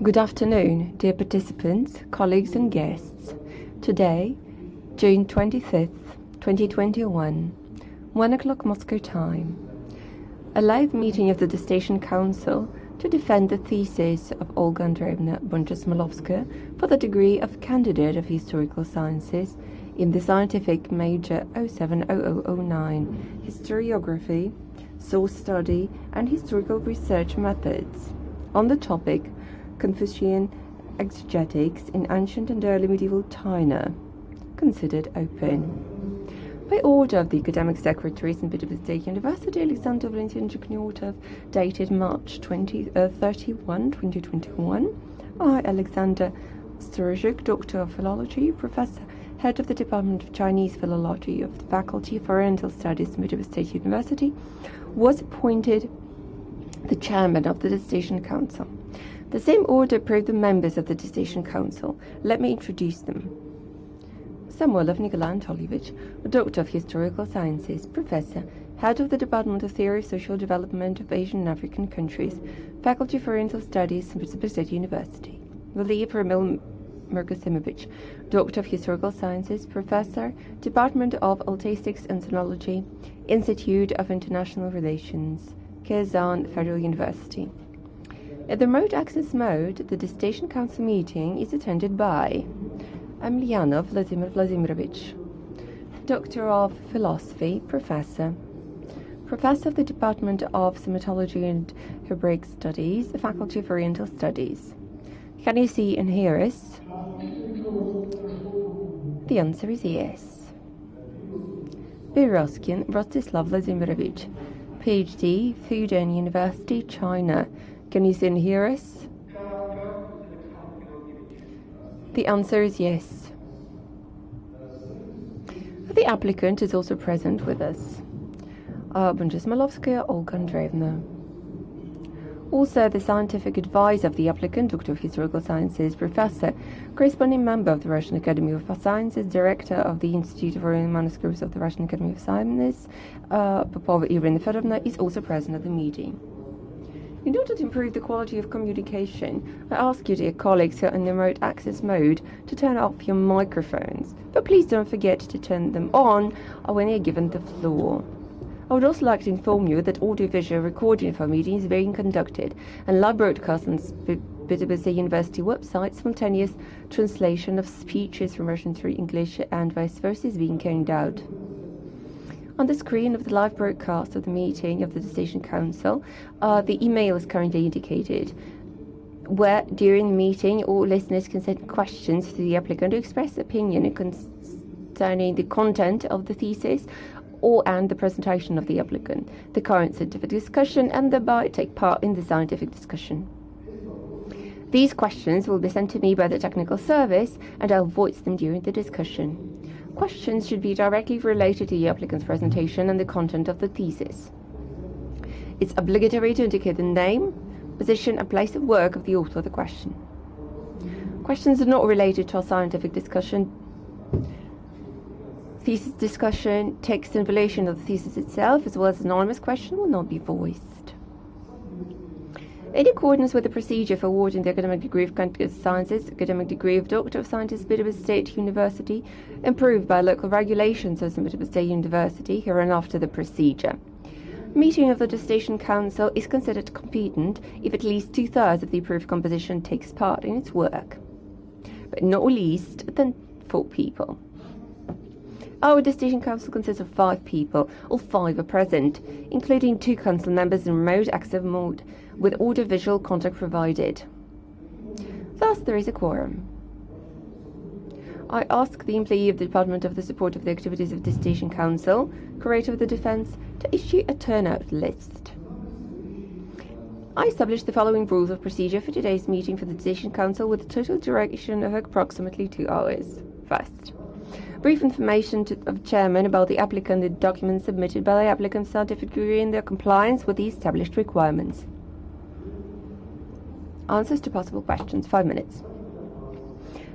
Good afternoon, dear participants, colleagues and guests. Today, June 25th, 2021, 1 o'clock Moscow time, a live meeting of the Dissertation Council to defend the thesis of Olga A. Bonch-Osmolovskaya for the degree of Candidate of Historical Sciences in the Scientific Major 070009, Historiography, Source Study and Historical Research Methods, on the topic Confucian exegetics in ancient and early medieval China, considered open. By order of the Academic Secretaries in Petersburg State University, Alexander Valentin-Chiknyotov, dated March 31, 2021, I, Alexander Sturzik, Doctor of Philology, Professor, Head of the Department of Chinese Philology of the Faculty of Oriental Studies in Petersburg State University, was appointed the Chairman of the Dissertation Council. The same order approved the members of the Dissertation Council. Let me introduce them. Samuilov Nikolai Anatolievich, Doctor of Historical Sciences, Professor, Head of the Department of Theory of Social Development of Asian and African Countries, Faculty of Oriental Studies, Petersburg State University. Valiyev Ramil Merkasimovich, Doctor of Historical Sciences, Professor, Department of Altaistics and Sinology, Institute of International Relations, Kazan Federal University. In the remote access mode, the Dissertation Council meeting is attended by Emelianov Vladimir Vladimirovich, Doctor of Philosophy, Professor of the Department of Semitology and Hebraic Studies, Faculty of Oriental Studies. Can you see and hear us? The answer is yes. Beroskin Rostislav Vladimirovich, PhD, Fudan University, China. Can you see and hear us? The answer is yes. The applicant is also present with us. Bonch-Osmolovskaya Olga Andreevna. Also, the scientific advisor of the applicant, Doctor of Historical Sciences, Professor, corresponding member of the Russian Academy of Sciences, Director of the Institute of Oriental Manuscripts of the Russian Academy of Sciences, Popova Irina Fedorovna, is also present at the meeting. In order to improve the quality of communication, I ask you, dear colleagues who are in the remote access mode, to turn off your microphones, but please don't forget to turn them on when you're given the floor. I would also like to inform you that audiovisual recording of our meeting is being conducted, and live broadcast on Petersburg State University website, simultaneous translation of speeches from Russian to English and vice versa is being carried out. On the screen of the live broadcast of the meeting of the Dissertation Council, the email is currently indicated, where during the meeting all listeners can send questions to the applicant to express opinion concerning the content of the thesis and the presentation of the applicant, the current scientific discussion, and thereby take part in the scientific discussion. These questions will be sent to me by the technical service, and I'll voice them during the discussion. Questions should be directly related to the applicant's presentation and the content of the thesis. It's obligatory to indicate the name, position, and place of work of the author of the question. Questions are not related to our scientific discussion, thesis discussion, text and evaluation of the thesis itself, as well as anonymous question, will not be voiced. In accordance with the procedure for awarding the academic degree of Candidate of Sciences, academic degree of Doctor of Sciences, Petersburg State University, improved by local regulations of Petersburg State University, hereinafter the procedure. Meeting of the Dissertation Council is considered competent if at least 2/3 of the approved composition takes part in its work, but not least than 4 people. Our Dissertation Council consists of 5 people. All 5 are present, including 2 council members in remote access mode, with audiovisual contact provided. Thus, there is a quorum. I ask the employee of the Department of the Support of the Activities of the Dissertation Council, Curator of the Defense, to issue a turnout list. I established the following rules of procedure for today's meeting for the Dissertation Council with a total duration of approximately 2 hours. First, brief information of Chairman about the applicant and the documents submitted by the applicant's scientific degree and their compliance with the established requirements. Answers to possible questions, 5 minutes.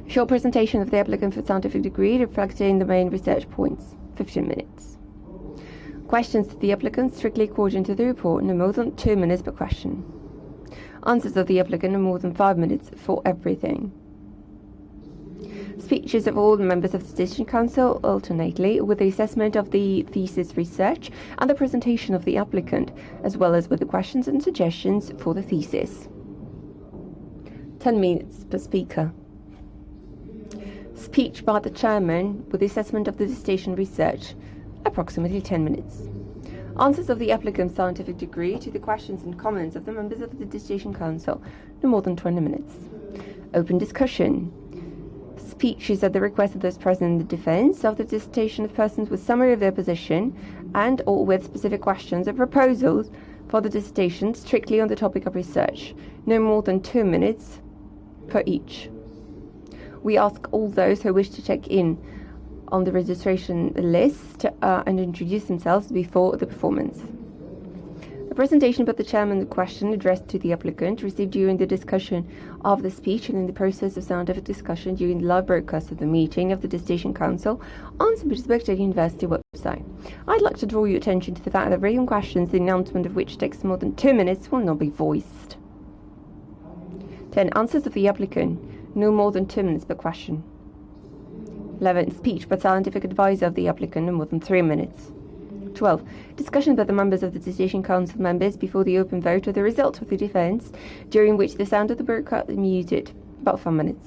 Short presentation of the applicant for scientific degree reflecting the main research points, 15 minutes. Questions to the applicant strictly according to the report, no more than 2 minutes per question. Answers of the applicant are more than 5 minutes for everything. Speeches of all the members of the Dissertation Council alternately, with the assessment of the thesis research and the presentation of the applicant, as well as with the questions and suggestions for the thesis. 10 minutes per speaker. Speech by the chairman with the assessment of the dissertation research, approximately 10 minutes. Answers of the applicant's scientific degree to the questions and comments of the members of the Dissertation Council, no more than 20 minutes. Open discussion. Speeches at the request of those present in the defense of the dissertation of persons with summary of their position and or with specific questions or proposals for the dissertation strictly on the topic of research, no more than 2 minutes per each. We ask all those who wish to check in on the registration list and introduce themselves before the performance. A presentation by the chairman, the question addressed to the applicant, received during the discussion of the speech and in the process of scientific discussion during the live broadcast of the meeting of the Dissertation Council on St. Petersburg State University website. I'd like to draw your attention to the fact that written questions, the announcement of which takes more than 2 minutes, will not be voiced. 10. Answers of the applicant, no more than 2 minutes per question. 11. Speech by scientific advisor of the applicant, no more than 3 minutes. 12. Discussion by the members of the Dissertation Council members before the open vote of the result of the defense, during which the sound of the broadcast is muted, about 5 minutes.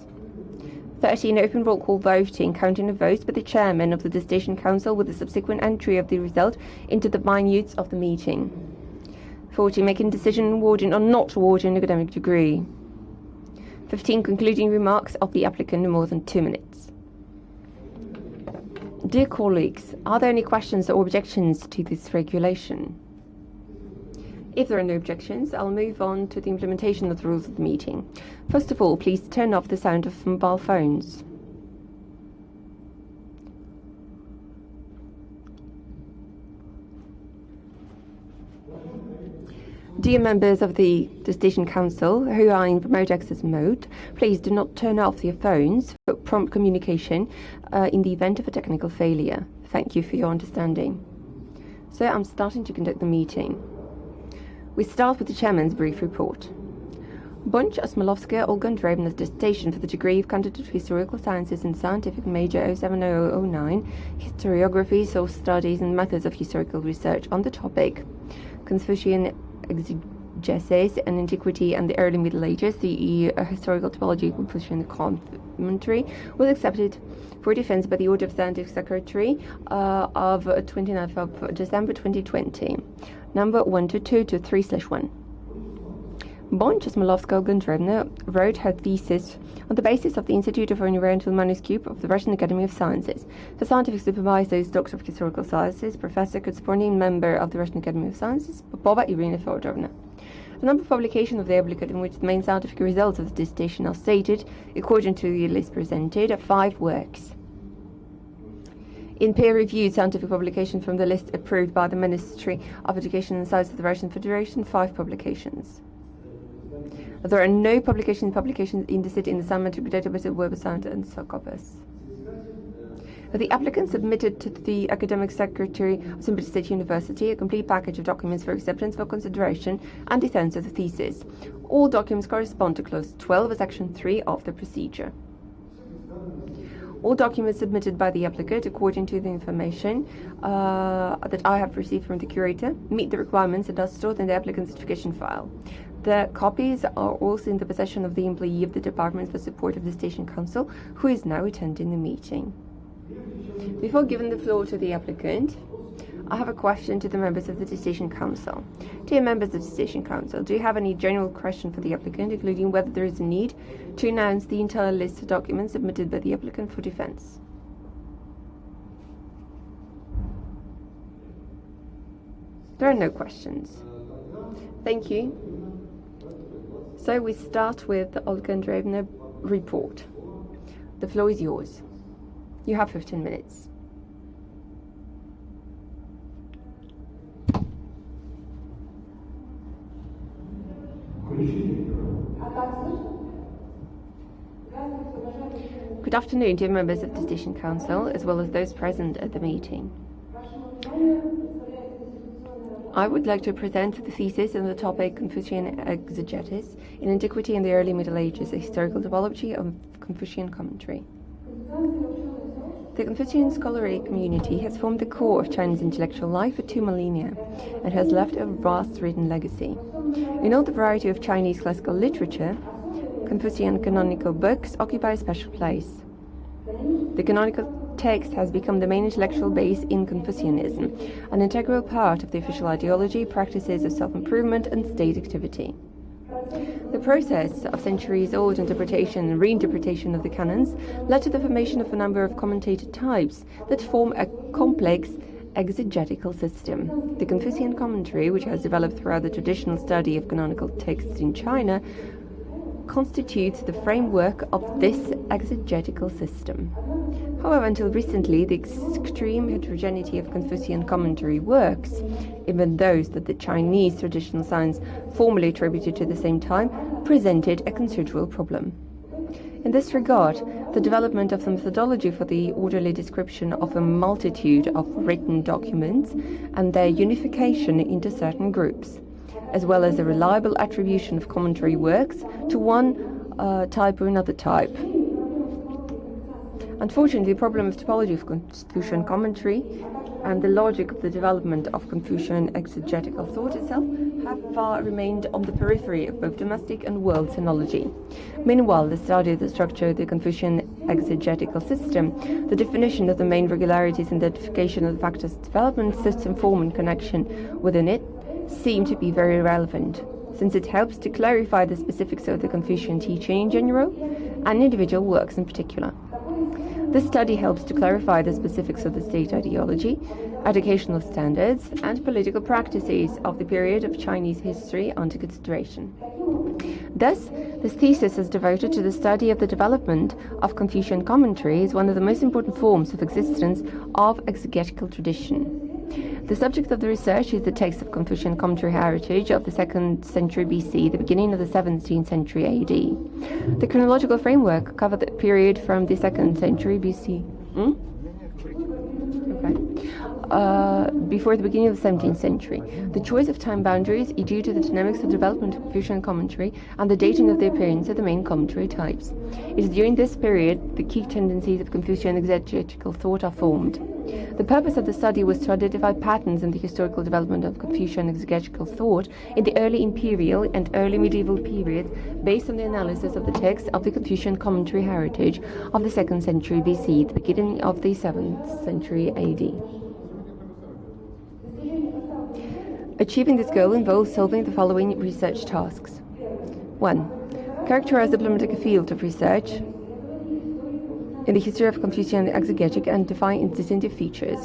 13. Open roll call voting, counting of votes by the chairman of the Dissertation Council with the subsequent entry of the result into the minutes of the meeting. 14. Making decision awarding or not awarding an academic degree. 15. Concluding remarks of the applicant, no more than 2 minutes. Dear colleagues, are there any questions or objections to this regulation? If there are no objections, I'll move on to the implementation of the rules of the meeting. First of all, please turn off the sound of mobile phones. Dear members of the Dissertation Council who are in remote access mode, please do not turn off your phones for prompt communication in the event of a technical failure. Thank you for your understanding. So I'm starting to conduct the meeting. We start with the chairman's brief report. Bonch-Osmolovskaya Olga Andreevna's dissertation for the degree of candidate of historical sciences and scientific major 070009, historiography, source studies and methods of historical research on the topic Confucian exegesis and antiquity and the early Middle Ages, the historical typology, Confucian commentary, was accepted for defense by the Order of Scientific Secretary of 29th of December 2020, number 12223/1. Bonch-Osmolovskaya Olga Andreevna wrote her thesis on the basis of the Institute of an Oriental Manuscript of the Russian Academy of Sciences. The scientific supervisor is Doctor of Historical Sciences, Professor Corresponding Member of the Russian Academy of Sciences, Popova Irina Feodorovna. The number of publications of the applicant in which the main scientific results of the dissertation are stated, according to the list presented, are 5 works. In peer-reviewed scientific publications from the list approved by the Ministry of Education and Science of the Russian Federation, 5 publications. There are no publications indicated in the scientific database of Web of Science and Scopus. The applicant submitted to the Academic Secretary of St. Petersburg State University a complete package of documents for acceptance for consideration and defense of the thesis. All documents correspond to Clause 12 of Section 3 of the procedure. All documents submitted by the applicant, according to the information that I have received from the curator, meet the requirements and are stored in the applicant's certification file. The copies are also in the possession of the employee of the Department for Support of the Dissertation Council, who is now attending the meeting. Before giving the floor to the applicant, I have a question to the members of the Dissertation Council. Dear members of the Dissertation Council, do you have any general question for the applicant, including whether there is a need to announce the entire list of documents submitted by the applicant for defense? There are no questions. Thank you. So we start with the Olga Andreevna report. The floor is yours. You have 15 minutes. Good afternoon, dear members of the Dissertation Council, as well as those present at the meeting. I would like to present the thesis on the topic Confucian exegetis in Antiquity and the Early Middle Ages, a historical typology of Confucian commentary. The Confucian scholarly community has formed the core of Chinese intellectual life for 2 millennia and has left a vast written legacy. In all the variety of Chinese classical literature, Confucian canonical books occupy a special place. The canonical text has become the main intellectual base in Confucianism, an integral part of the official ideology, practices of self-improvement and state activity. The process of centuries-old interpretation and reinterpretation of the canons led to the formation of a number of commentator types that form a complex exegetical system. The Confucian commentary, which has developed throughout the traditional study of canonical texts in China, constitutes the framework of this exegetical system. However, until recently, the extreme heterogeneity of Confucian commentary works, even those that the Chinese traditional science formally attributed to the same time, presented a considerable problem. In this regard, the development of the methodology for the orderly description of a multitude of written documents and their unification into certain groups, as well as the reliable attribution of commentary works to one type or another type. Unfortunately, the problem of typology of Confucian commentary and the logic of the development of Confucian exegetical thought itself have far remained on the periphery of both domestic and world sinology. Meanwhile, the study of the structure of the Confucian exegetical system, the definition of the main regularities and identification of the factors of development, system, form and connection within it seem to be very relevant, since it helps to clarify the specifics of the Confucian teaching in general and individual works in particular. This study helps to clarify the specifics of the state ideology, educational standards, and political practices of the period of Chinese history under consideration. Thus, this thesis is devoted to the study of the development of Confucian commentary as one of the most important forms of existence of exegetical tradition. The subject of the research is the text of Confucian commentary heritage of the 2nd century BC, the beginning of the 17th century AD. The chronological framework covered the period from the 2nd century BC. Before the beginning of the 17th century. The choice of time boundaries is due to the dynamics of development of Confucian commentary and the dating of the appearance of the main commentary types. It is during this period the key tendencies of Confucian exegetical thought are formed. The purpose of the study was to identify patterns in the historical development of Confucian exegetical thought in the early imperial and early medieval periods based on the analysis of the text of the Confucian commentary heritage of the 2nd century BC, the beginning of the 7th century AD. Achieving this goal involves solving the following research tasks. 1. Characterize the problematic field of research in the history of Confucian exegetic and define its distinctive features.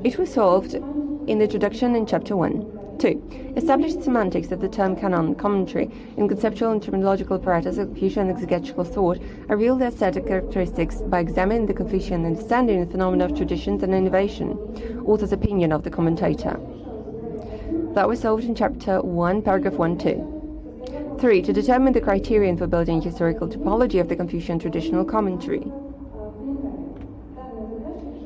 It was solved in the introduction in Chapter 1. 2. Establish the semantics of the term canon, commentary, in conceptual and terminological apparatus of Confucian exegetical thought, and reveal their aesthetic characteristics by examining the Confucian understanding and phenomena of traditions and innovation, author's opinion of the commentator. That was solved in Chapter 1, Paragraph 1-2. 3. To determine the criterion for building historical typology of the Confucian traditional commentary.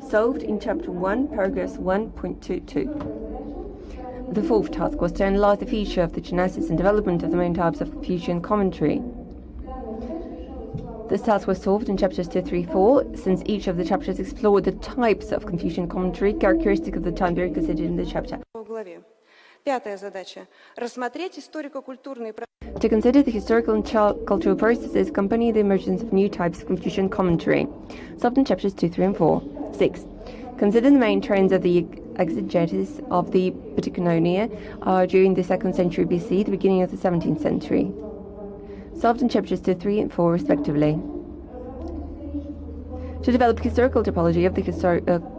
Solved in Chapter 1, Paragraphs 1.22. The 4th task was to analyze the feature of the genesis and development of the main types of Confucian commentary. This task was solved in Chapters 2, 3, 4, since each of the chapters explored the types of Confucian commentary characteristic of the time period considered in the chapter. To consider the historical and cultural processes accompanying the emergence of new types of Confucian commentary, solved in Chapters 2, 3, and 4. 6. Consider the main trends of the exegesis of the Patagonia during the 2nd century BC, the beginning of the 17th century. Solved in Chapters 2, 3, and 4, respectively. To develop historical typology of the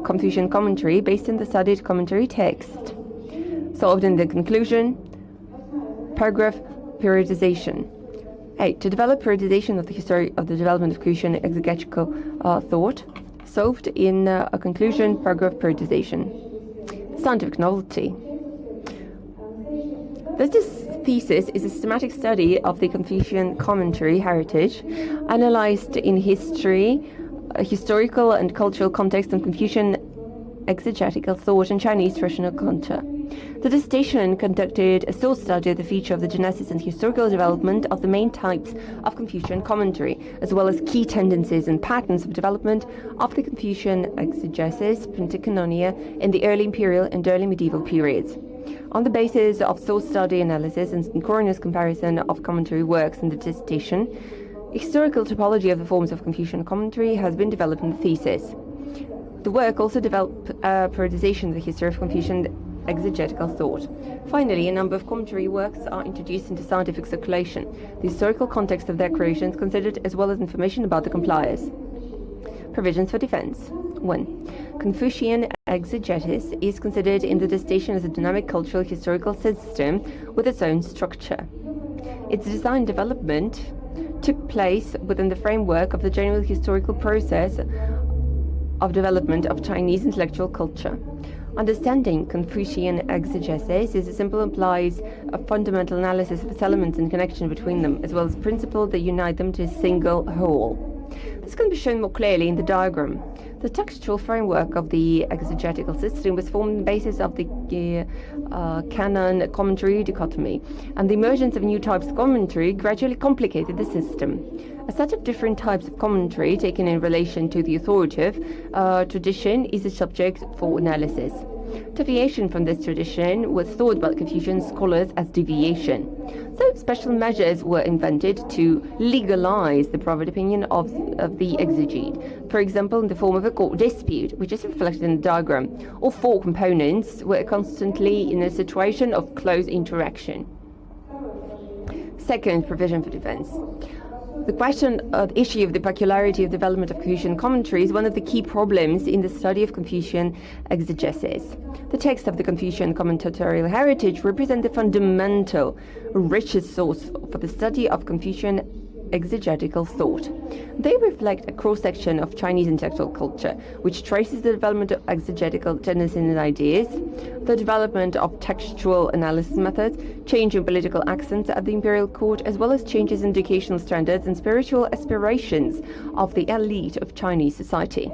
Confucian commentary based on the studied commentary text. Solved in the conclusion, paragraph periodization. 8. To develop periodization of the history of the development of Confucian exegetical thought. Solved in a conclusion, paragraph periodization. Scientific novelty. This thesis is a systematic study of the Confucian commentary heritage, analyzed in history a historical and cultural context on Confucian exegetical thought and Chinese traditional culture. The dissertation conducted a source study of the feature of the genesis and historical development of the main types of Confucian commentary, as well as key tendencies and patterns of development of the Confucian exegesis, Pentacanonia, in the early imperial and early medieval periods. On the basis of source study analysis and synchronous comparison of commentary works in the dissertation, historical typology of the forms of Confucian commentary has been developed in the thesis. The work also developed a periodization of the history of Confucian exegetical thought. Finally, a number of commentary works are introduced into scientific circulation. The historical context of their creation is considered, as well as information about the compliers. Provisions for defense. 1. Confucian exegesis is considered in the dissertation as a dynamic cultural historical system with its own structure. Its design development took place within the framework of the general historical process of development of Chinese intellectual culture. Understanding Confucian exegesis is a simple implies a fundamental analysis of its elements and connection between them, as well as principles that unite them to a single whole. This can be shown more clearly in the diagram. The textual framework of the exegetical system was formed on the basis of the canon commentary dichotomy, and the emergence of new types of commentary gradually complicated the system. A set of different types of commentary taken in relation to the authoritative tradition is a subject for analysis. Deviation from this tradition was thought by Confucian scholars as deviation. So special measures were invented to legalize the private opinion of the exegete, for example in the form of a court dispute, which is reflected in the diagram, or four components were constantly in a situation of close interaction. Second, provision for defense. The issue of the peculiarity of development of Confucian commentary is one of the key problems in the study of Confucian exegesis. The text of the Confucian commentatorial heritage represent the fundamental, richest source for the study of Confucian exegetical thought. They reflect a cross-section of Chinese intellectual culture, which traces the development of exegetical tendencies and ideas, the development of textual analysis methods, change in political accents at the imperial court, as well as changes in educational standards and spiritual aspirations of the elite of Chinese society.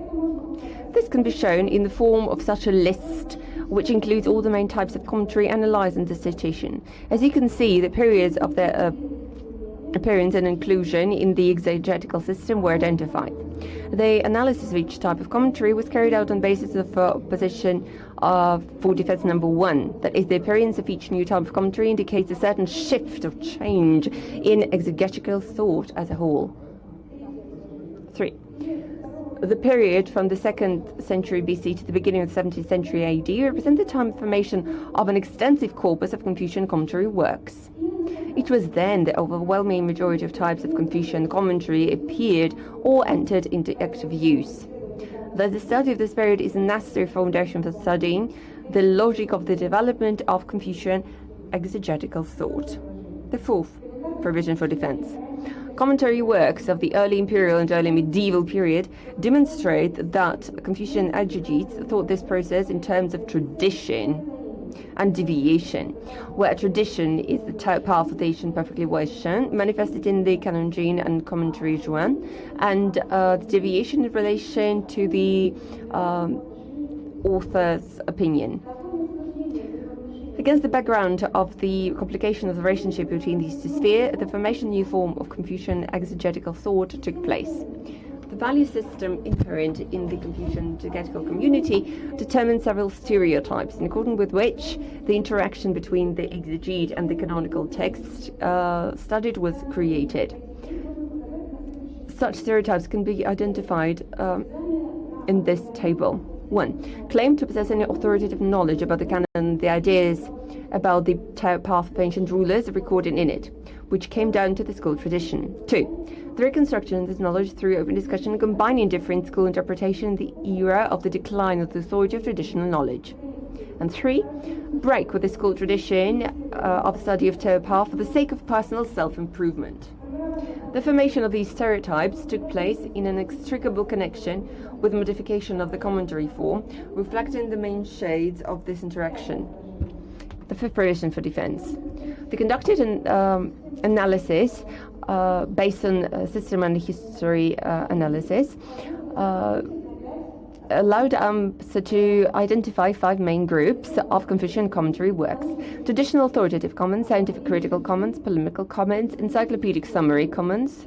This can be shown in the form of such a list, which includes all the main types of commentary analyzed in dissertation. As you can see, the periods of their appearance and inclusion in the exegetical system were identified. The analysis of each type of commentary was carried out on basis of position for defense number 1. That is, the appearance of each new type of commentary indicates a certain shift or change in exegetical thought as a whole. 3. The period from the 2nd century BC to the beginning of the 17th century AD represent the time of formation of an extensive corpus of Confucian commentary works. It was then the overwhelming majority of types of Confucian commentary appeared or entered into active use. Thus, the study of this period is a necessary foundation for studying the logic of the development of Confucian exegetical thought. The 4th, provision for defense. Commentary works of the early imperial and early medieval period demonstrate that Confucian exegetes thought this process in terms of tradition and deviation, where tradition is the path of the ancient perfectly wise Shen, manifested in the canon Jin and commentary Zhuan, and the deviation in relation to the author's opinion. Against the background of the complication of the relationship between these two spheres, the formation of a new form of Confucian exegetical thought took place. The value system inherent in the Confucian exegetical community determined several stereotypes, in accordance with which the interaction between the exegete and the canonical text studied was created. Such stereotypes can be identified in this table. 1. Claim to possess any authoritative knowledge about the canon and the ideas about the path of ancient rulers recorded in it, which came down to the school tradition. 2. The reconstruction of this knowledge through open discussion combining different school interpretation in the era of the decline of the authority of traditional knowledge. And 3. Break with the school tradition of study of path for the sake of personal self-improvement. The formation of these stereotypes took place in an inextricable connection with modification of the commentary form, reflecting the main shades of this interaction. The 5th provision for defense. The conducted analysis based on system and history analysis allowed to identify 5 main groups of Confucian commentary works: traditional authoritative comments, scientific critical comments, polemical comments, encyclopedic summary comments,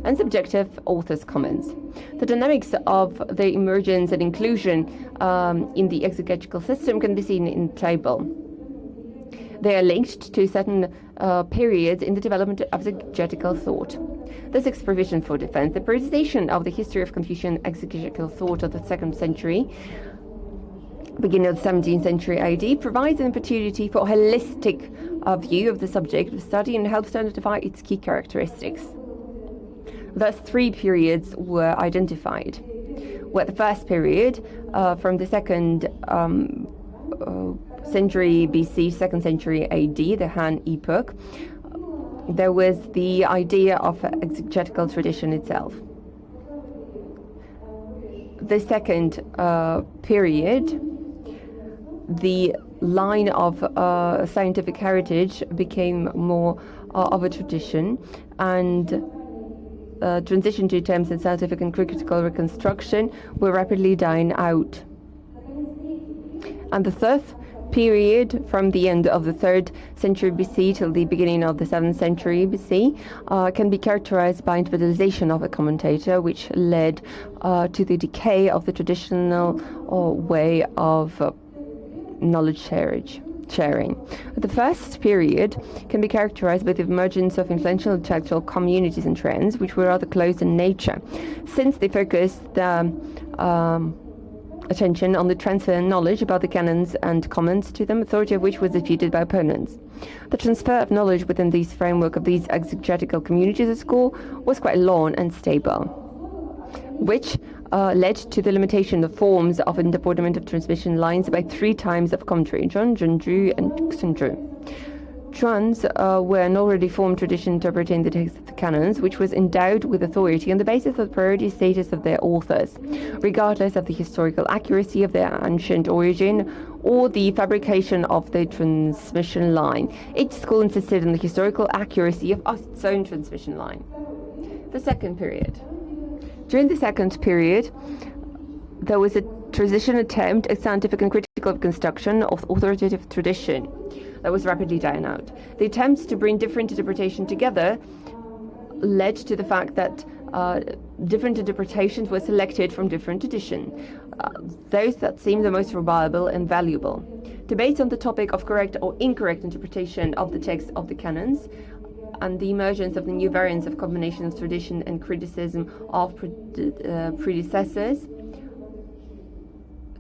and subjective authors' comments. The dynamics of the emergence and inclusion in the exegetical system can be seen in the table. They are linked to certain periods in the development of exegetical thought. The sixth provision for defense: the periodization of the history of Confucian exegetical thought of the 2nd century, beginning of the 17th century AD, provides an opportunity for a holistic view of the subject of study and helps to identify its key characteristics. Thus, 3 periods were identified, where the first period, from the 2nd century BC, 2nd century AD, the Han epoch, there was the idea of exegetical tradition itself. The second period, the line of scientific heritage became more of a tradition, and transition to terms in scientific and critical reconstruction were rapidly dying out. And the third period, from the end of the 3rd century BC till the beginning of the 7th century BC, can be characterized by individualization of a commentator, which led to the decay of the traditional way of knowledge sharing. The first period can be characterized by the emergence of influential intellectual communities and trends, which were rather closed in nature, since they focused attention on the transfer of knowledge about the canons and comments to them, authority of which was disputed by opponents. The transfer of knowledge within these framework of these exegetical communities at school was quite long and stable, which led to the limitation of forms of embodiment of transmission lines by 3 types of commentary: Zhuan, Zhenzhu, and Xunzhu. Zhuans were an already formed tradition interpreting the text of the canons, which was endowed with authority on the basis of the priority status of their authors, regardless of the historical accuracy of their ancient origin or the fabrication of the transmission line. Each school insisted on the historical accuracy of its own transmission line. The second period. During the second period, there was a transition attempt at scientific and critical reconstruction of authoritative tradition that was rapidly dying out. The attempts to bring different interpretation together led to the fact that different interpretations were selected from different traditions, those that seemed the most reliable and valuable. Debates on the topic of correct or incorrect interpretation of the text of the canons and the emergence of the new variants of combination of tradition and criticism of predecessors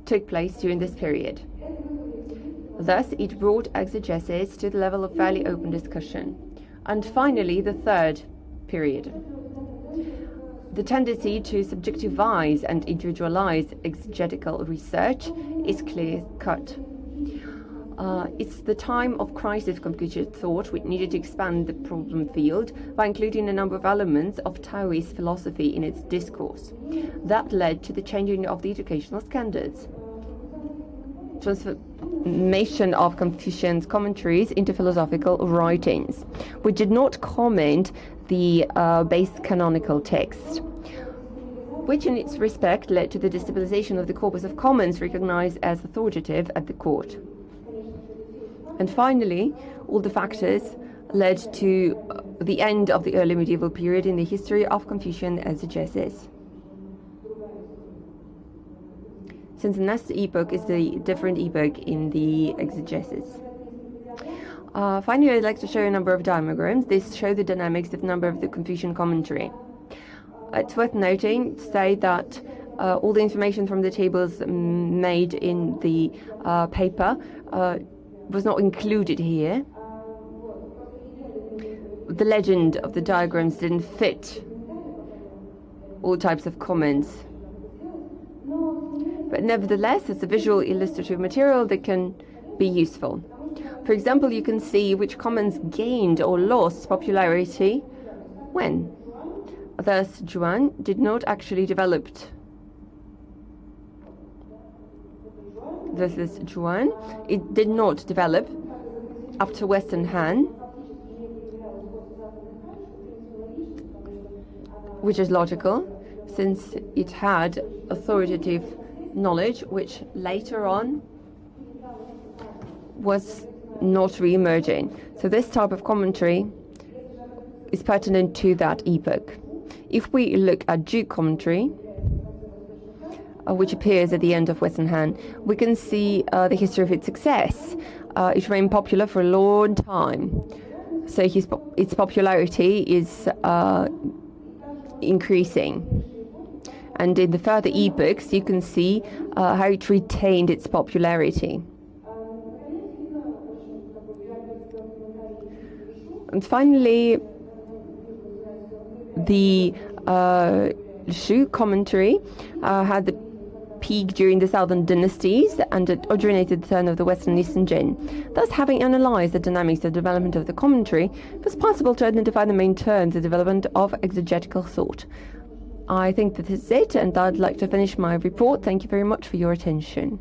took place during this period. Thus, it brought exegesis to the level of fairly open discussion. And finally, the third period. The tendency to subjectivize and individualize exegetical research is clear-cut. It's the time of crisis Confucian thought, which needed to expand the problem field by including a number of elements of Taoist philosophy in its discourse. That led to the changing of the educational standards, transformation of Confucian commentaries into philosophical writings, which did not comment the base canonical text, which in its respect led to the destabilization of the corpus of comments recognized as authoritative at the court. And finally, all the factors led to the end of the early medieval period in the history of Confucian exegesis. Since the next epoch is a different epoch in the exegesis. Finally, I'd like to show you a number of diagrams. These show the dynamics of a number of the Confucian commentary. It's worth noting to say that all the information from the tables made in the paper was not included here. The legend of the diagrams didn't fit all types of comments. But nevertheless, it's a visual illustrative material that can be useful. For example, you can see which comments gained or lost popularity when. Thus, Zhuan did not actually develop. This is Zhuan. It did not develop after Western Han, which is logical, since it had authoritative knowledge, which later on was not re-emerging. So this type of commentary is pertinent to that epoch. If we look at Duke commentary, which appears at the end of Western Han, we can see the history of its success. It remained popular for a long time. So its popularity is increasing. And in the further epochs, you can see how it retained its popularity. And finally, the Shu commentary had the peak during the southern dynasties, and it originated the turn of the Western and Eastern Jin. Thus, having analyzed the dynamics of development of the commentary, it was possible to identify the main turns of development of exegetical thought. I think that is it, and I'd like to finish my report. Thank you very much for your attention.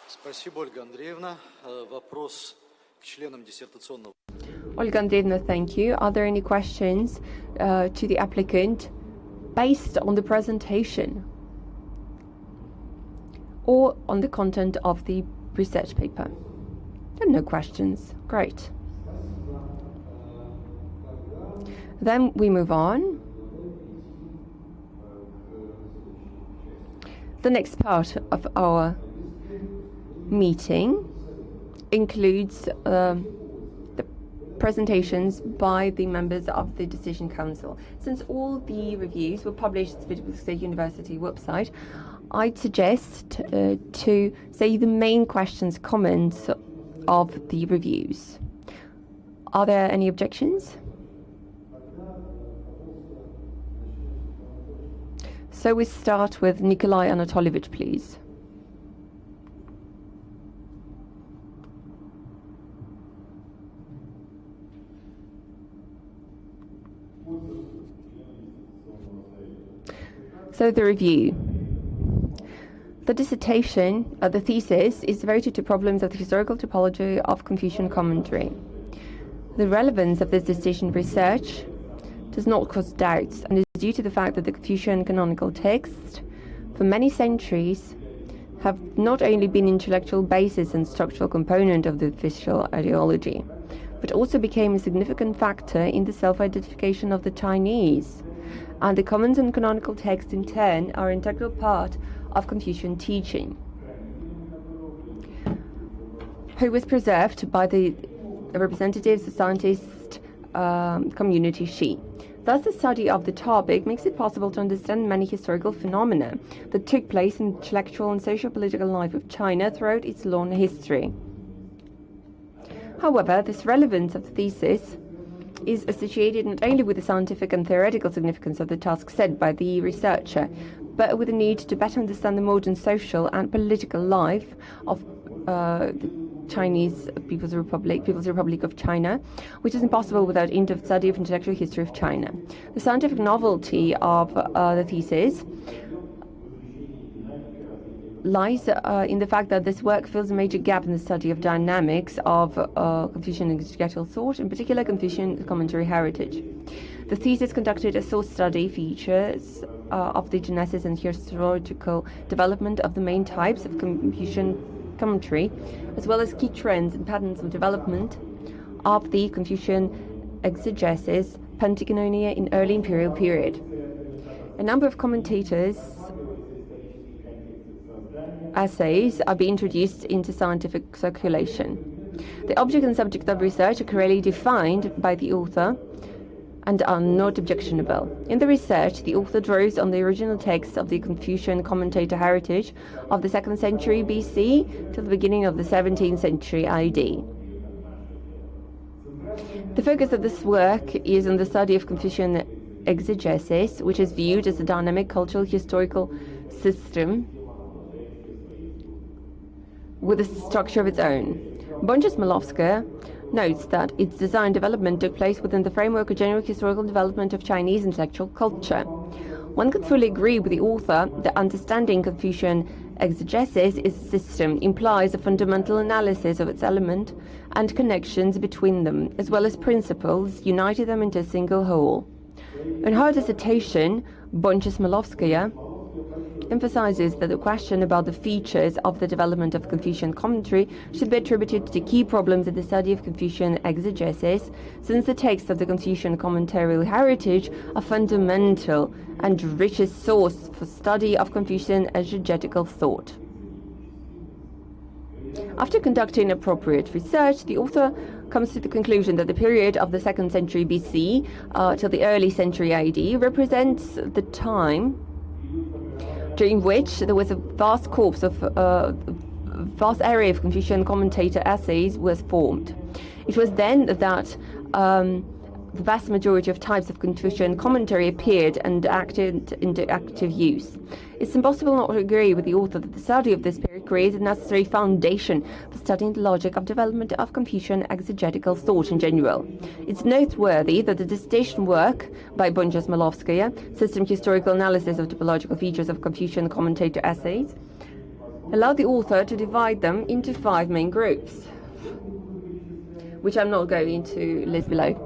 Спасибо, Ольга Андреевна. Вопрос к членам диссертационного. Olga Andreevna, thank you. Are there any questions to the applicant based on the presentation or on the content of the research paper? There are no questions. Great. Then we move on. The next part of our meeting includes the presentations by the members of the Decision Council. Since all the reviews were published at the Specialisation State University website, I'd suggest to say the main questions, comments of the reviews. Are there any objections? So we start with Nikolai Anatolievich, please. So the review. The dissertation, the thesis, is devoted to problems of the historical typology of Confucian commentary. The relevance of this dissertation research does not cause doubts and is due to the fact that the Confucian canonical texts, for many centuries, have not only been intellectual basis and structural component of the official ideology, but also became a significant factor in the self-identification of the Chinese. And the comments on canonical texts, in turn, are an integral part of Confucian teaching, who was preserved by the representatives of scientist community Xi. Thus, the study of the topic makes it possible to understand many historical phenomena that took place in the intellectual and socio-political life of China throughout its long history. However, this relevance of the thesis is associated not only with the scientific and theoretical significance of the task set by the researcher, but with the need to better understand the modern social and political life of the Chinese People's Republic of China, which is impossible without in-depth study of intellectual history of China. The scientific novelty of the thesis lies in the fact that this work fills a major gap in the study of dynamics of Confucian exegetical thought, in particular Confucian commentary heritage. The thesis conducted a source study features of the genesis and historical development of the main types of Confucian commentary, as well as key trends and patterns of development of the Confucian exegesis Pantikononia in early imperial period. A number of commentators' essays are being introduced into scientific circulation. The object and subject of research are clearly defined by the author and are not objectionable. In the research, the author draws on the original text of the Confucian commentator heritage of the 2nd century BC till the beginning of the 17th century AD. The focus of this work is on the study of Confucian exegesis, which is viewed as a dynamic cultural historical system with a structure of its own. Bonch-Osmolovskaya notes that its design development took place within the framework of general historical development of Chinese intellectual culture. One can fully agree with the author that understanding Confucian exegesis is a system implies a fundamental analysis of its element and connections between them, as well as principles uniting them into a single whole. In her dissertation, Bonch-Osmolovskaya emphasizes that the question about the features of the development of Confucian commentary should be attributed to key problems in the study of Confucian exegesis, since the texts of the Confucian commentarial heritage are fundamental and richest source for study of Confucian exegetical thought. After conducting appropriate research, the author comes to the conclusion that the period of the 2nd century BC till the early century AD represents the time during which there was a vast corpus of vast area of Confucian commentator essays was formed. It was then that the vast majority of types of Confucian commentary appeared and acted into active use. It's impossible not to agree with the author that the study of this period creates a necessary foundation for studying the logic of development of Confucian exegetical thought in general. It's noteworthy that the dissertation work by Bonch-Osmolovskaya, System Historical Analysis of Typological Features of Confucian Commentator Essays, allowed the author to divide them into 5 main groups, which I'm not going to list below.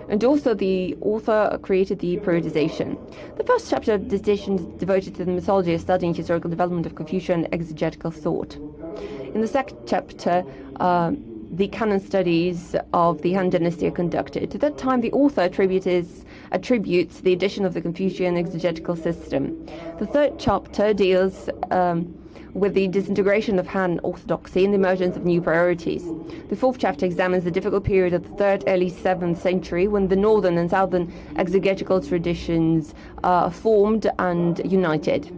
And also the author created the periodization. The first chapter of the dissertation is devoted to the methodology of studying historical development of Confucian exegetical thought. In the second chapter, the canon studies of the Han Dynasty are conducted. At that time, the author attributes the addition of the Confucian exegetical system. The third chapter deals with the disintegration of Han orthodoxy and the emergence of new priorities. The fourth chapter examines the difficult period of the 3rd, early 7th century when the northern and southern exegetical traditions formed and united.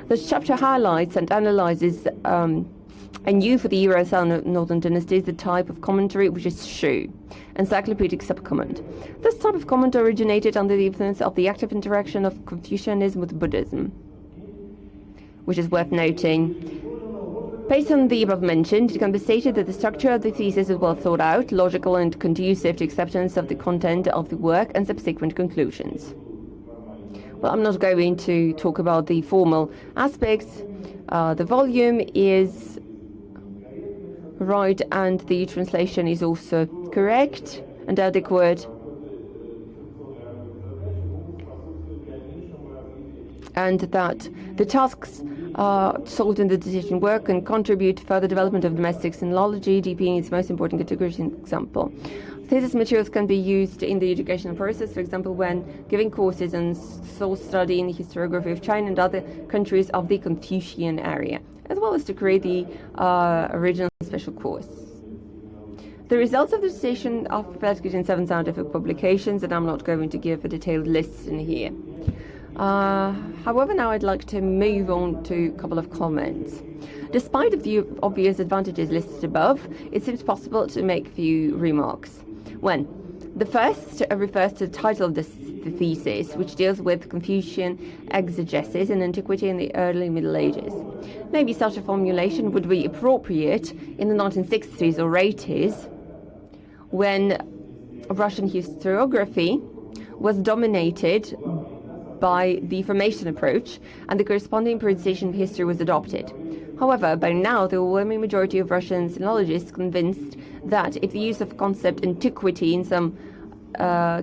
This chapter highlights and analyzes anew for the era of northern dynasties the type of commentary which is Shu, encyclopedic subcomment. This type of comment originated under the influence of the active interaction of Confucianism with Buddhism, which is worth noting. Based on the above mentioned, it can be stated that the structure of the thesis is well thought out, logical and conducive to acceptance of the content of the work and subsequent conclusions. Well, I'm not going to talk about the formal aspects. The volume is right and the translation is also correct and adequate. And that the tasks solved in the dissertation work can contribute to further development of domestic sinology, DP being its most important category example. Thesis materials can be used in the educational process, for example, when giving courses on source study in the historiography of China and other countries of the Confucian area, as well as to create the original special course. The results of the dissertation are published in 7 scientific publications, and I'm not going to give a detailed list in here. However, now I'd like to move on to a couple of comments. Despite the obvious advantages listed above, it seems possible to make a few remarks. The first refers to the title of the thesis, which deals with Confucian exegesis in antiquity and the early Middle Ages. Maybe such a formulation would be appropriate in the 1960s or 80s, when Russian historiography was dominated by the formation approach, and the corresponding periodization of history was adopted. However, by now, the overwhelming majority of Russian sinologists convinced that if the use of concept antiquity in some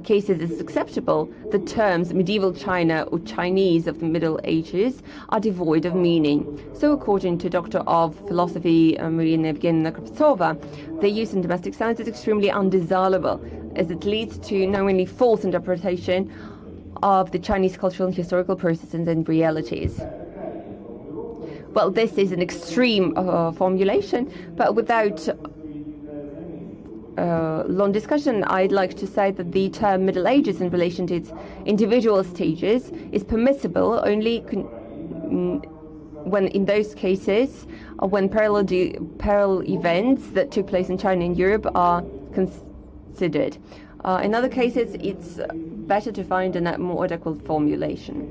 cases is acceptable, the terms medieval China or Chinese of the Middle Ages are devoid of meaning. So according to Doctor of Philosophy Marina Evgenievna Kravtsova, their use in domestic science is extremely undesirable, as it leads to not only false interpretation of the Chinese cultural and historical processes and realities. Well, this is an extreme formulation, but without long discussion, I'd like to say that the term Middle Ages in relation to its individual stages is permissible only when in those cases when parallel events that took place in China and Europe are considered. In other cases, it's better to find a more adequate formulation.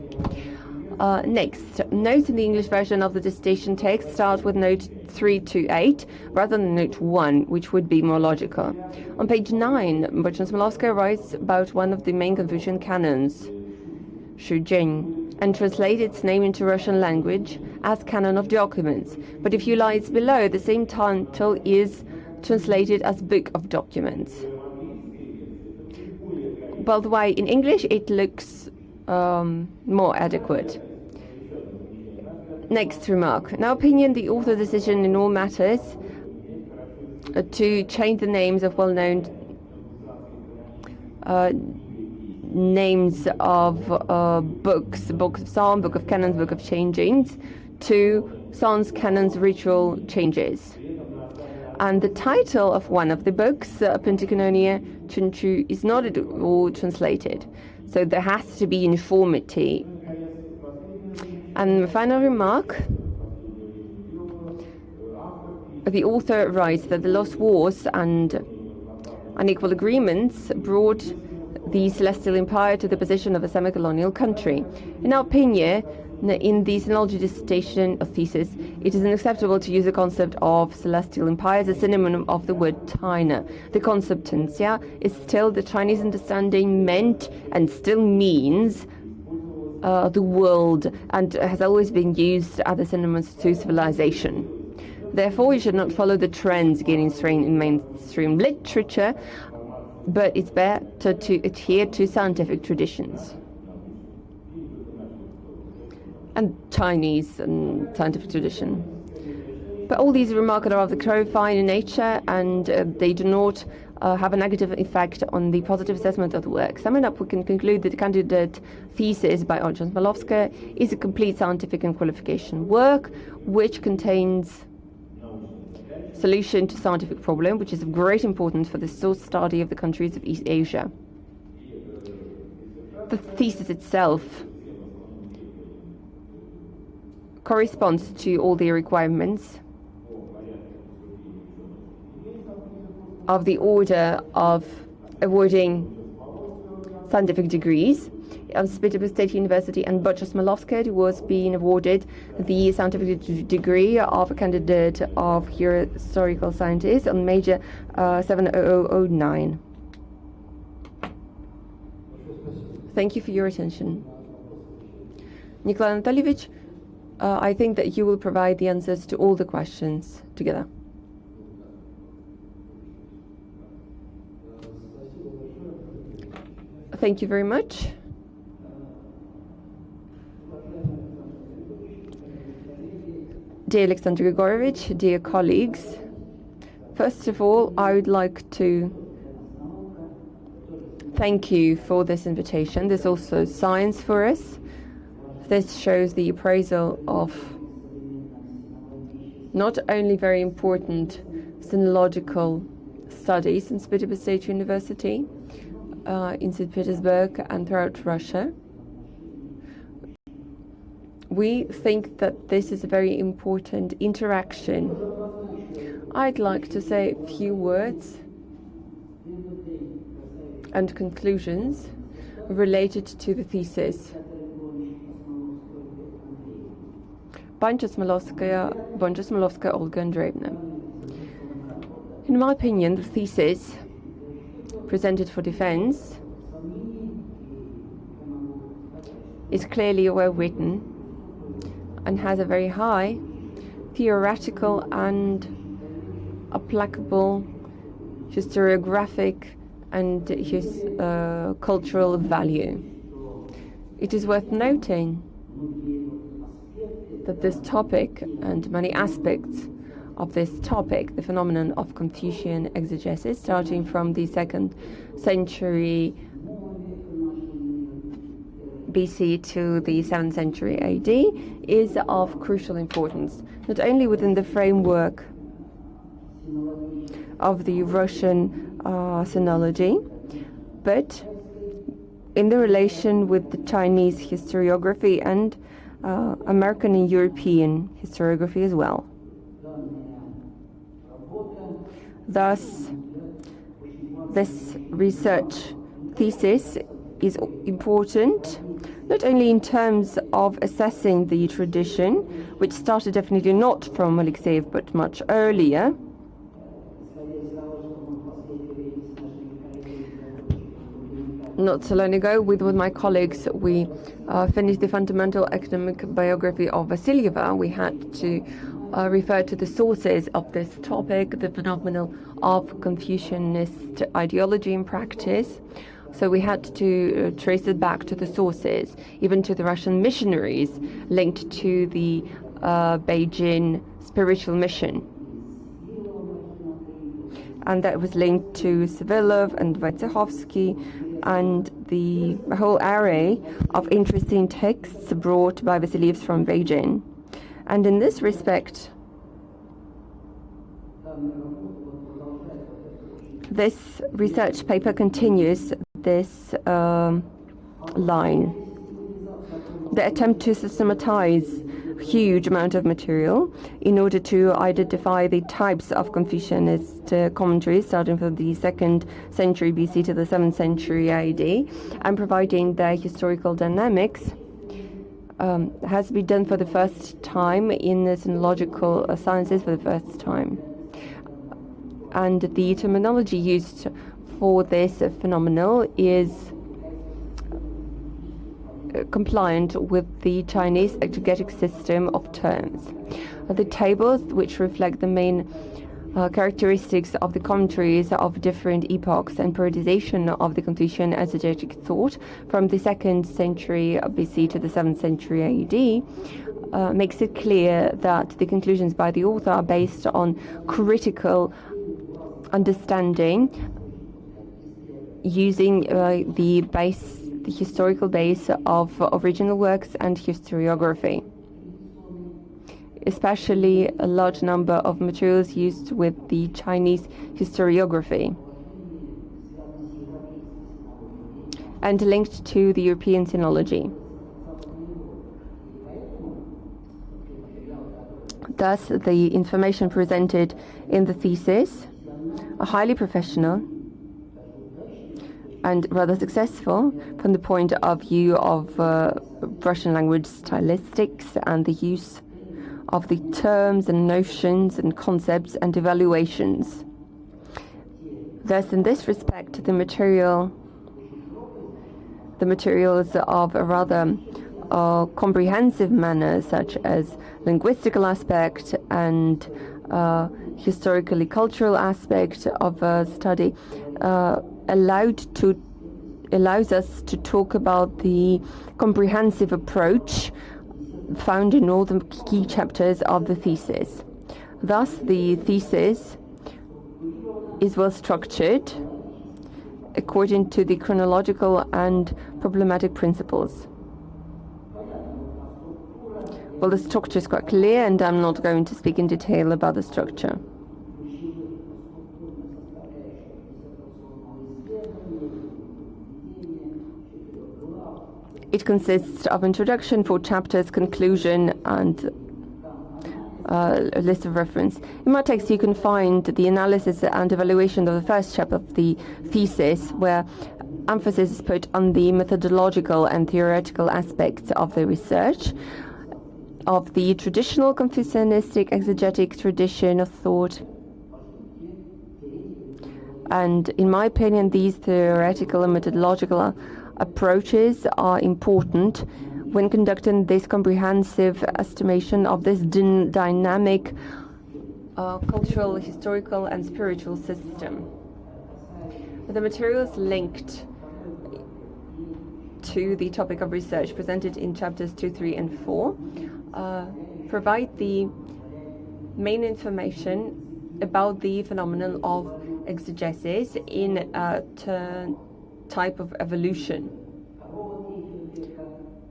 Next, notes in the English version of the dissertation text start with note 3 to 8 rather than note 1, which would be more logical. On page 9, Bonch-Osmolovskaya writes about one of the main Confucian canons, Shujing, and translate its name into Russian language as canon of documents. But if you lies below, the same title is translated as book of documents. By the way, in English it looks more adequate. Next remark. In our opinion, the author's decision in all matters to change the names of well-known names of books, Book of Psalm, Book of Canons, Book of Changings, to Psalms, Canons, Ritual Changes. And the title of one of the books, Pentikononia Chunchu, is not at all translated. So there has to be uniformity. And the final remark, the author writes that the lost wars and unequal agreements brought the Celestial Empire to the position of a semi-colonial country. In our opinion, in the synology dissertation of Thesis, it is unacceptable to use the concept of Celestial Empire as a synonym of the word China. The concept China is still the Chinese understanding meant and still means the world, and has always been used as a synonym to civilization. Therefore, you should not follow the trends gaining strength in mainstream literature, but it's better to adhere to scientific traditions and Chinese and scientific tradition. But all these remarks are of the clarifying in nature, and they do not have a negative effect on the positive assessment of the work. Summing up, we can conclude that the candidate thesis by Bonch-Osmolovskaya is a complete scientific and qualification work, which contains solution to scientific problem, which is of great importance for the source study of the countries of East Asia. The thesis itself corresponds to all the requirements of the order of awarding scientific degrees. Specialisation State University and Bonch-Osmolovskaya was being awarded the scientific degree of a candidate of historical scientist on major 70009. Thank you for your attention. Nikolai Anatolievich, I think that you will provide the answers to all the questions together. Thank you very much. Dear Alexander Grigorovich, dear colleagues, first of all, I would like to thank you for this invitation. There's also science for us. This shows the appraisal of not only very important sinological studies in Specialisation State University, in St. Petersburg and throughout Russia. We think that this is a very important interaction. I'd like to say a few words and conclusions related to the thesis. Bonch-Osmolovskaya, Olga Andreevna. In my opinion, the thesis presented for defense is clearly well written and has a very high theoretical and applicable historiographic and cultural value. It is worth noting that this topic and many aspects of this topic, the phenomenon of Confucian exegesis, starting from the 2nd century BC to the 7th century AD, is of crucial importance, not only within the framework of the Russian sinology, but in the relation with the Chinese historiography and American and European historiography as well. Thus, this research thesis is important not only in terms of assessing the tradition, which started definitely not from Alexeyev but much earlier, not so long ago, with my colleagues, we finished the fundamental academic biography of Vasilyeva. We had to refer to the sources of this topic, the phenomenon of Confucianist ideology and practice. So we had to trace it back to the sources, even to the Russian missionaries linked to the Beijing spiritual mission. And that was linked to Savilov and Wojciechowski and the whole array of interesting texts brought by Vasilyevs from Beijing. And in this respect, this research paper continues this line. The attempt to systematize a huge amount of material in order to identify the types of Confucianist commentaries starting from the 2nd century BC to the 7th century AD and providing their historical dynamics has been done for the first time in the sinological sciences for the first time. And the terminology used for this phenomenon is compliant with the Chinese exegetic system of terms. The tables, which reflect the main characteristics of the commentaries of different epochs and periodization of the Confucian exegetic thought from the 2nd century BC to the 7th century AD, makes it clear that the conclusions by the author are based on critical understanding using the historical base of original works and historiography, especially a large number of materials used with the Chinese historiography and linked to the European sinology. Thus, the information presented in the thesis are highly professional and rather successful from the point of view of Russian language stylistics and the use of the terms and notions and concepts and evaluations. Thus, in this respect, the materials of a rather comprehensive manner, such as linguistical aspect and historically cultural aspect of a study, allows us to talk about the comprehensive approach found in all the key chapters of the thesis. Thus, the thesis is well structured according to the chronological and problematic principles. Well, the structure is quite clear, and I'm not going to speak in detail about the structure. It consists of introduction, 4 chapters, conclusion, and a list of reference. In my text, you can find the analysis and evaluation of the first chapter of the thesis, where emphasis is put on the methodological and theoretical aspects of the research, of the traditional Confucianistic exegetic tradition of thought. And in my opinion, these theoretical and methodological approaches are important when conducting this comprehensive estimation of this dynamic cultural, historical, and spiritual system. The materials linked to the topic of research presented in chapters 2, 3, and 4 provide the main information about the phenomenon of exegesis in a type of evolution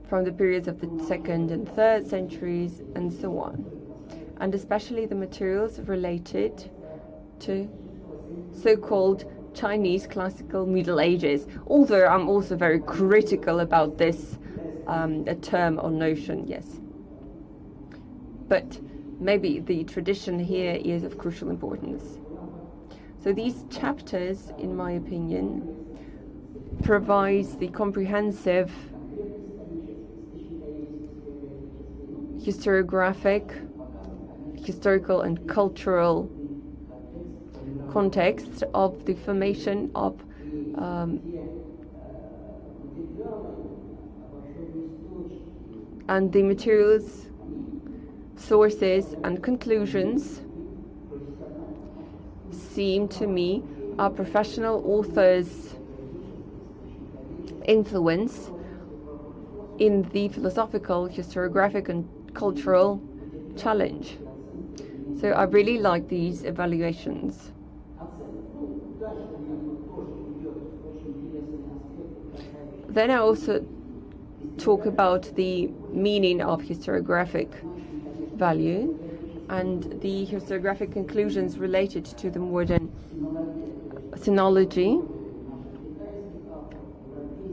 from the periods of the 2nd and 3rd centuries and so on, and especially the materials related to so-called Chinese classical Middle Ages, although I'm also very critical about this a term or notion, yes. But maybe the tradition here is of crucial importance. So these chapters, in my opinion, provides the comprehensive historiographic, historical and cultural context of the formation of and the materials, sources, and conclusions seem to me a professional author's influence in the philosophical, historiographic, and cultural challenge. So I really like these evaluations. Then I also talk about the meaning of historiographic value and the historiographic conclusions related to the modern sinology,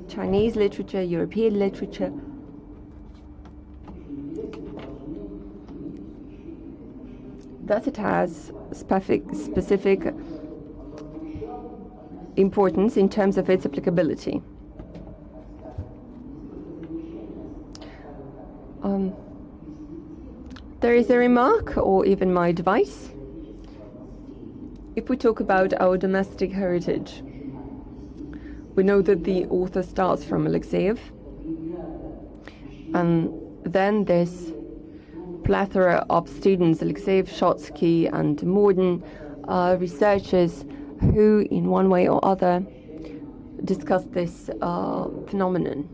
Chinese literature, European literature, thus it has specific importance in terms of its applicability. There is a remark, or even my advice. If we talk about our domestic heritage, we know that the author starts from Alexeyev, and then this plethora of students, Alexeyev, Shotsky, and modern researchers who, in one way or other, discuss this phenomenon.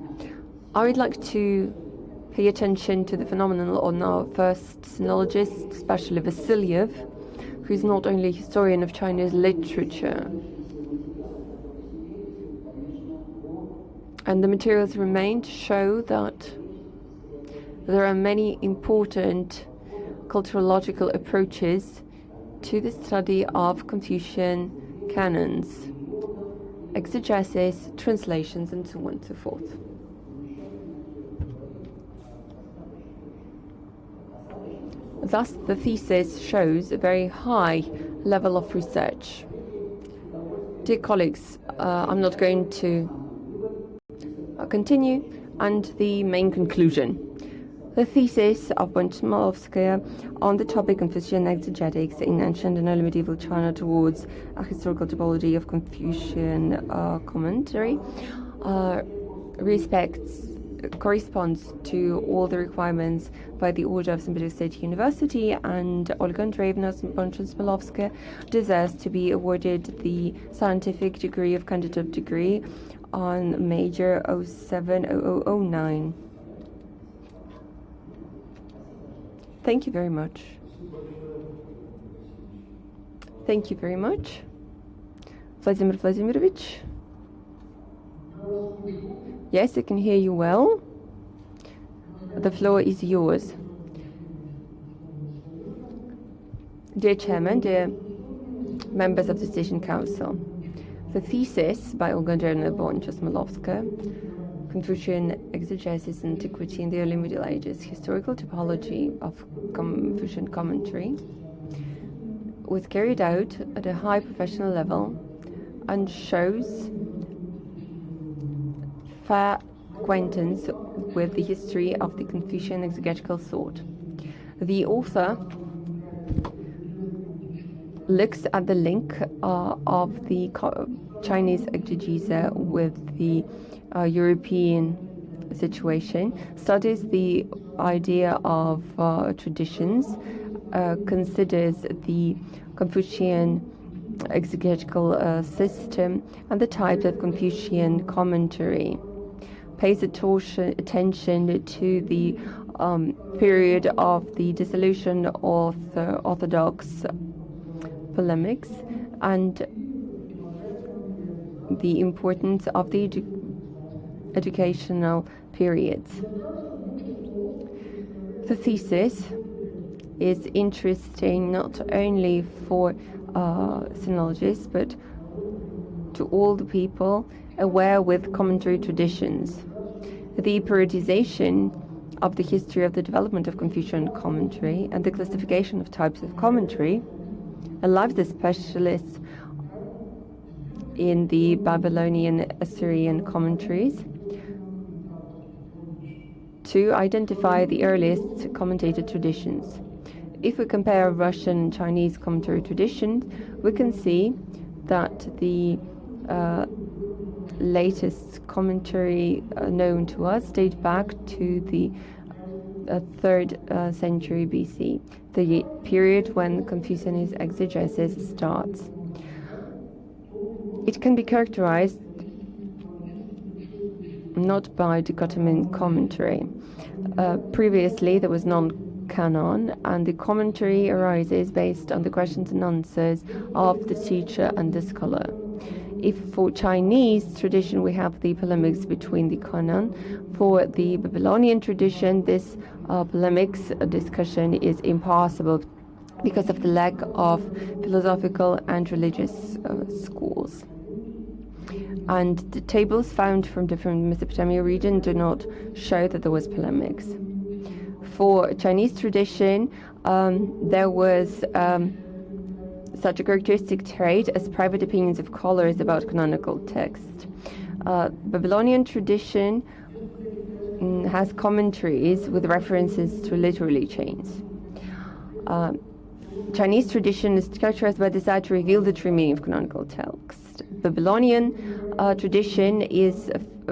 I would like to pay attention to the phenomenon on our first sinologist, especially Vasilyev, who is not only a historian of Chinese literature. And the materials remained show that there are many important culturological approaches to the study of Confucian canons, exegesis, translations, and so on and so forth. Thus, the thesis shows a very high level of research. Dear colleagues, I'm not going to continue, and the main conclusion. The thesis of Bonch-Osmolovskaya on the topic Confucian exegetics in ancient and early medieval China towards a historical typology of Confucian commentary corresponds to all the requirements by the order of St. Peter's State University, and Olga A. Bonch-Osmolovskaya deserves to be awarded the scientific degree of candidate degree on major 070009. Thank you very much. Thank you very much. Vladimir Vladimirovich? Yes, I can hear you well. The floor is yours. Dear Chairman, dear members of the Station Council, the thesis by Olga A. Bonch-Osmolovskaya, Confucian Exegesis and Antiquity in the Early Middle Ages, Historical Typology of Confucian Commentary, was carried out at a high professional level and shows fair acquaintance with the history of the Confucian exegetical thought. The author looks at the link of the Chinese exegesis with the European situation, studies the idea of traditions, considers the Confucian exegetical system and the types of Confucian commentary, pays attention to the period of the dissolution of the Orthodox polemics and the importance of the educational periods. The thesis is interesting not only for sinologists, but to all the people aware with commentary traditions. The periodization of the history of the development of Confucian commentary and the classification of types of commentary allows the specialists in the Babylonian Assyrian commentaries to identify the earliest commentator traditions. If we compare Russian and Chinese commentary traditions, we can see that the latest commentary known to us date back to the 3rd century BC, the period when Confucian exegesis starts. It can be characterized not by dichotomy in commentary. Previously, there was non-canon, and the commentary arises based on the questions and answers of the teacher and the scholar. If for Chinese tradition we have the polemics between the canon, for the Babylonian tradition this polemics discussion is impossible because of the lack of philosophical and religious schools. And the tables found from different Mesopotamia region do not show that there was polemics. For Chinese tradition, there was such a characteristic trait as private opinions of scholars about canonical text. Babylonian tradition has commentaries with references to literary chains. Chinese tradition is characterized by the desire to reveal the true meaning of canonical text. Babylonian tradition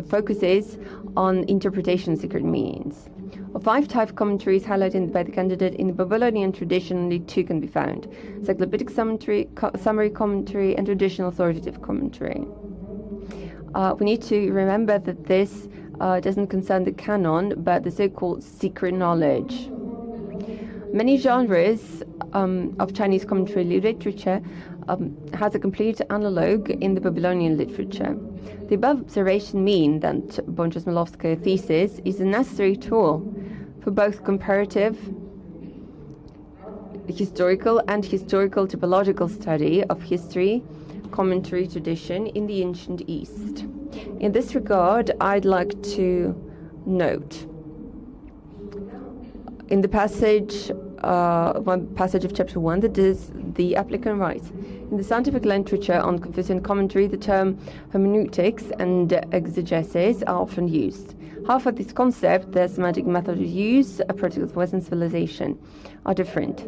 focuses on interpretation of secret meanings. Of 5 type commentaries highlighted by the candidate in the Babylonian tradition, only 2 can be found: encyclopedic summary commentary, and traditional authoritative commentary. We need to remember that this doesn't concern the canon, but the so-called secret knowledge. Many genres of Chinese commentary literature has a complete analogue in the Babylonian literature. The above observation mean that Bonch-Osmolovskaya thesis is a necessary tool for both comparative historical and historical typological study of history, commentary tradition in the ancient East. In this regard, I'd like to note in the passage of chapter 1 that is the applicant writes, in the scientific literature on Confucian commentary, the term hermeneutics and exegesis are often used. However, this concept, the semantic method of use, practical of Western civilization, are different.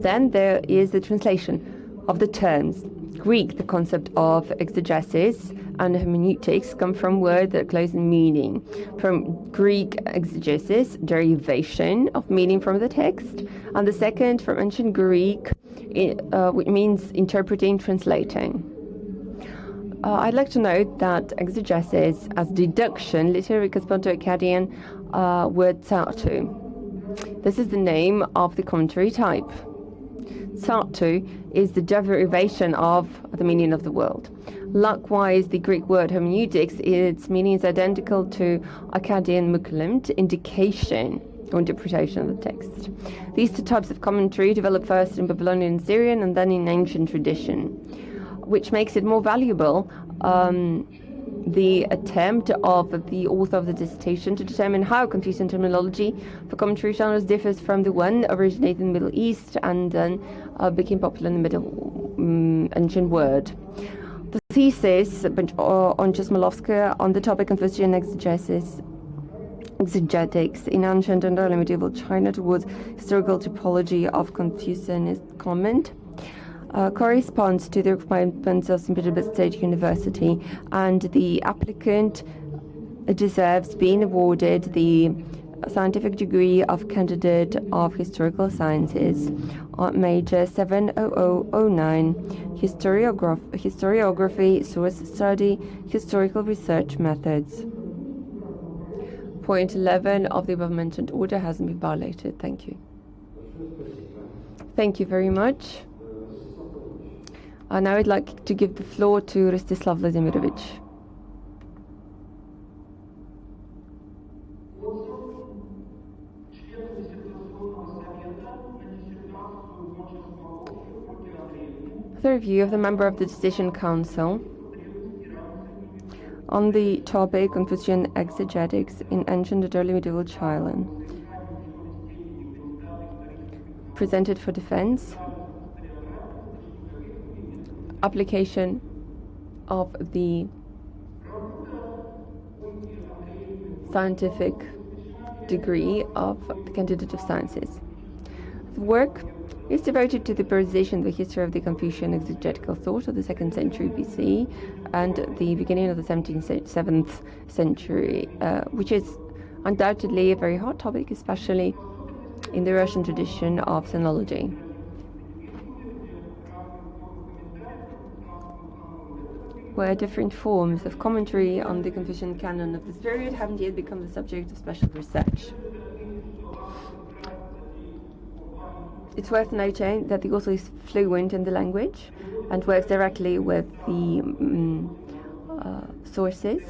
Then there is the translation of the terms. Greek, the concept of exegesis and hermeneutics come from words that are close in meaning. From Greek exegesis, derivation of meaning from the text, and the second from ancient Greek, which means interpreting, translating. I'd like to note that exegesis as deduction literally corresponds to Akkadian word tsartu. This is the name of the commentary type. Tsartu is the derivation of the meaning of the world. Likewise, the Greek word hermeneutics, its meaning is identical to Akkadian muklimt, indication or interpretation of the text. These 2 types of commentary developed first in Babylonian and Syrian and then in ancient tradition, which makes it more valuable the attempt of the author of the dissertation to determine how Confucian terminology for commentary genres differs from the one originated in the Middle East and then became popular in the Middle ancient world. The thesis, Bonch-Osmolovskaya, on the topic Confucian exegetics in ancient and early medieval China towards historical typology of Confucianist comment, corresponds to the requirements of St. Petersburg State University, and the applicant deserves being awarded the scientific degree of candidate of historical sciences on major 70009 historiography, source study, historical research methods. Point 11 of the above mentioned order hasn't been violated. Thank you. Thank you very much. Now I'd like to give the floor to Rostislav Vladimirovich. The review of the member of the Decision Council on the topic Confucian exegetics in ancient and early medieval China. Presented for defense. Application of the scientific degree of the candidate of sciences. The work is devoted to the periodization of the history of the Confucian exegetical thought of the 2nd century BC and the beginning of the 7th century, which is undoubtedly a very hot topic, especially in the Russian tradition of sinology. Where different forms of commentary on the Confucian canon of this period haven't yet become the subject of special research. It's worth noting that the author is fluent in the language and works directly with the sources.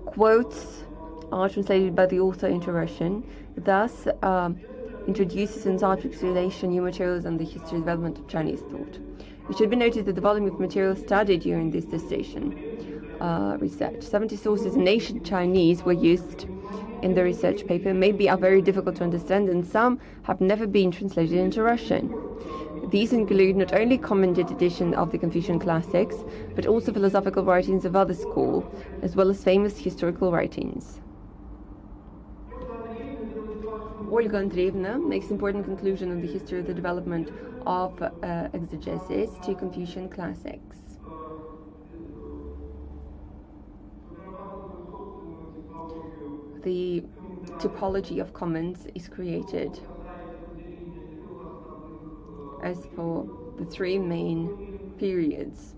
Quotes are translated by the author into Russian, thus introduces in articulation new materials on the history and development of Chinese thought. It should be noted that the volume of material studied during this dissertation research, 70 sources in ancient Chinese were used in the research paper, maybe are very difficult to understand, and some have never been translated into Russian. These include not only commented edition of the Confucian classics, but also philosophical writings of other schools, as well as famous historical writings. Olga Andreevna makes important conclusion on the history of the development of exegesis to Confucian classics. The typology of comments is created as for the three main periods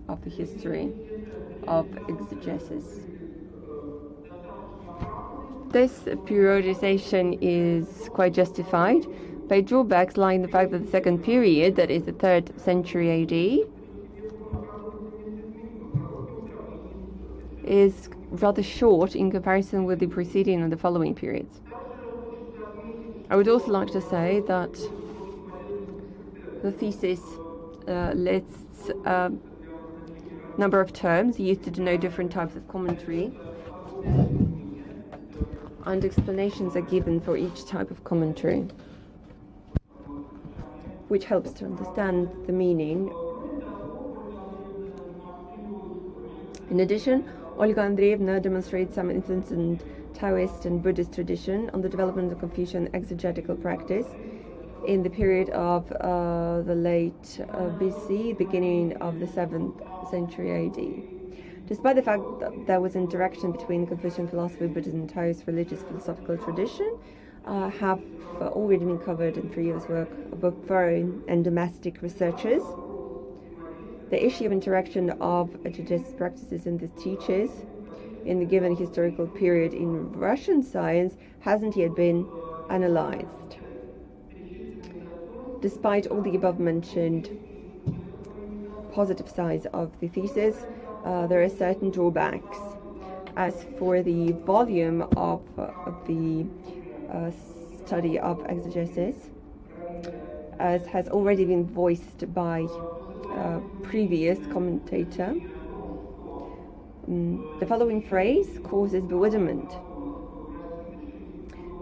of the history of exegesis. This periodization is quite justified, but drawbacks lie in the fact that the second period, that is the 3rd century AD, is rather short in comparison with the preceding and the following periods. I would also like to say that the thesis lists a number of terms used to denote different types of commentary, and explanations are given for each type of commentary, which helps to understand the meaning. In addition, Olga Andreevna demonstrates some influence in Taoist and Buddhist tradition on the development of Confucian exegetical practice in the period of the late BC, beginning of the 7th century AD. Despite the fact that there was interaction between Confucian philosophy, Buddhism, and Taoist religious philosophical tradition, have already been covered in previous work of both foreign and domestic researchers. The issue of interaction of exegesis practices and the teachers in the given historical period in Russian science hasn't yet been analyzed. Despite all the above-mentioned positive sides of the thesis, there are certain drawbacks. As for the volume of the study of exegesis, as has already been voiced by previous commentator, the following phrase causes bewilderment.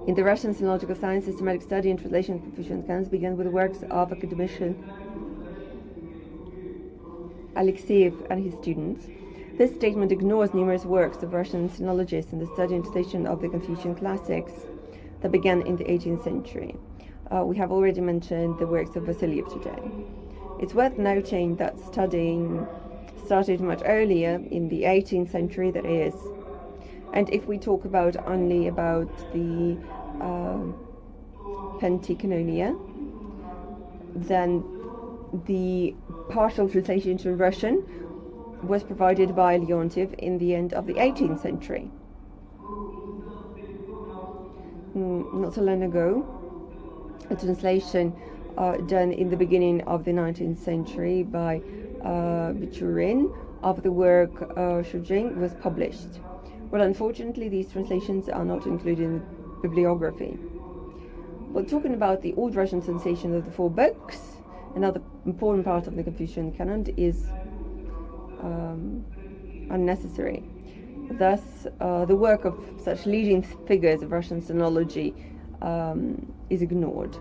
In the Russian sinological science, systematic study and translation of Confucian canons began with the works of academician Alexeyev and his students. This statement ignores numerous works of Russian sinologists in the study and translation of the Confucian classics that began in the 18th century. We have already mentioned the works of Vasilyev today. It's worth noting that studying started much earlier, in the 18th century, that is. And if we talk only about the Penticanonia, then the partial translation into Russian was provided by Leontiev in the end of the 18th century. Not so long ago, a translation done in the beginning of the 19th century by Bichurin of the work Shujing was published. Well, unfortunately, these translations are not included in the bibliography. Well, talking about the Old Russian translation of the 4 books, another important part of the Confucian canon is unnecessary. Thus, the work of such leading figures of Russian sinology is ignored.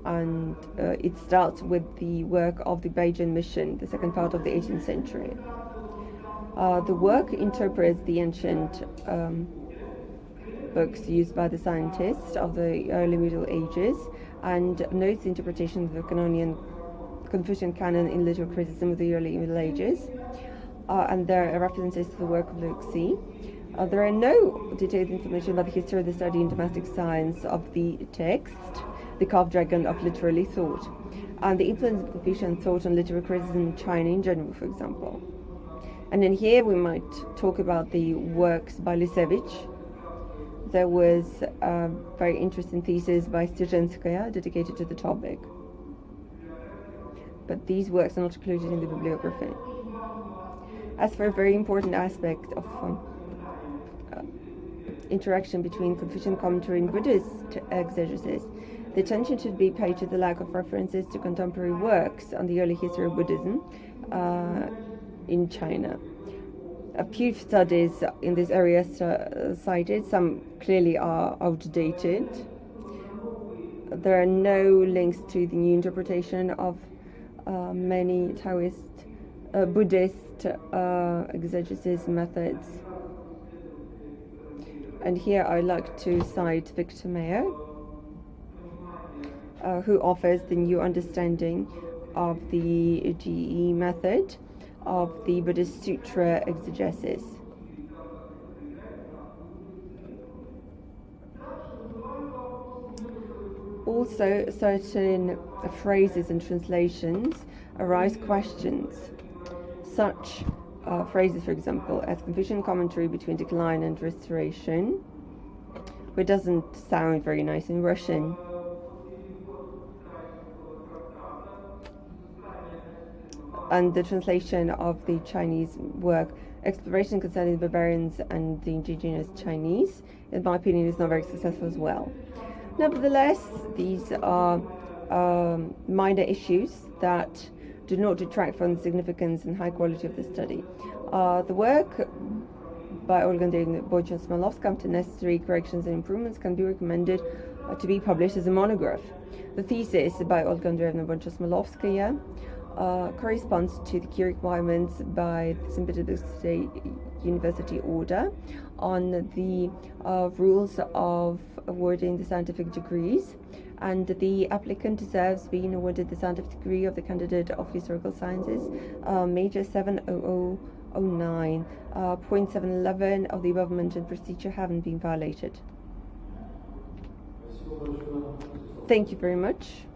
And it starts with the work of the Beijing mission, the second part of the 18th century. The work interprets the ancient books used by the scientists of the early Middle Ages and notes the interpretation of the Confucian canon in literal criticism of the early Middle Ages. And there are references to the work of Luke C. There are no detailed information about the history of the study in domestic science of the text, the carved dragon of literary thought, and the influence of Confucian thought on literary criticism in China in general, for example. And in here we might talk about the works by Lisevich. There was a very interesting thesis by Universitetskaya dedicated to the topic. But these works are not included in the bibliography. As for a very important aspect of interaction between Confucian commentary and Buddhist exegesis, the attention should be paid to the lack of references to contemporary works on the early history of Buddhism in China. A few studies in this area cited, some clearly are outdated. There are no links to the new interpretation of many Taoist, Buddhist exegesis methods. And here I like to cite Victor Mayer, who offers the new understanding of the GE method of the Buddhist Sutra exegesis. Also, certain phrases and translations arise questions. Such phrases, for example, as Confucian commentary between decline and restoration, which doesn't sound very nice in Russian. And the translation of the Chinese work, Exploration Concerning the Barbarians and the Indigenous Chinese, in my opinion, is not very successful as well. Nevertheless, these are minor issues that do not detract from the significance and high quality of the study. The work by Olga A and Bonch-Osmolovskaya, after necessary corrections and improvements, can be recommended to be published as a monograph. The thesis by Olga A and Bonch-Osmolovskaya corresponds to the key requirements by the St. Petersburg State University order on the rules of awarding the scientific degrees, and the applicant deserves being awarded the scientific degree of the candidate of historical sciences, major 70009. Point 711 of the above mentioned procedure haven't been violated. Thank you very much.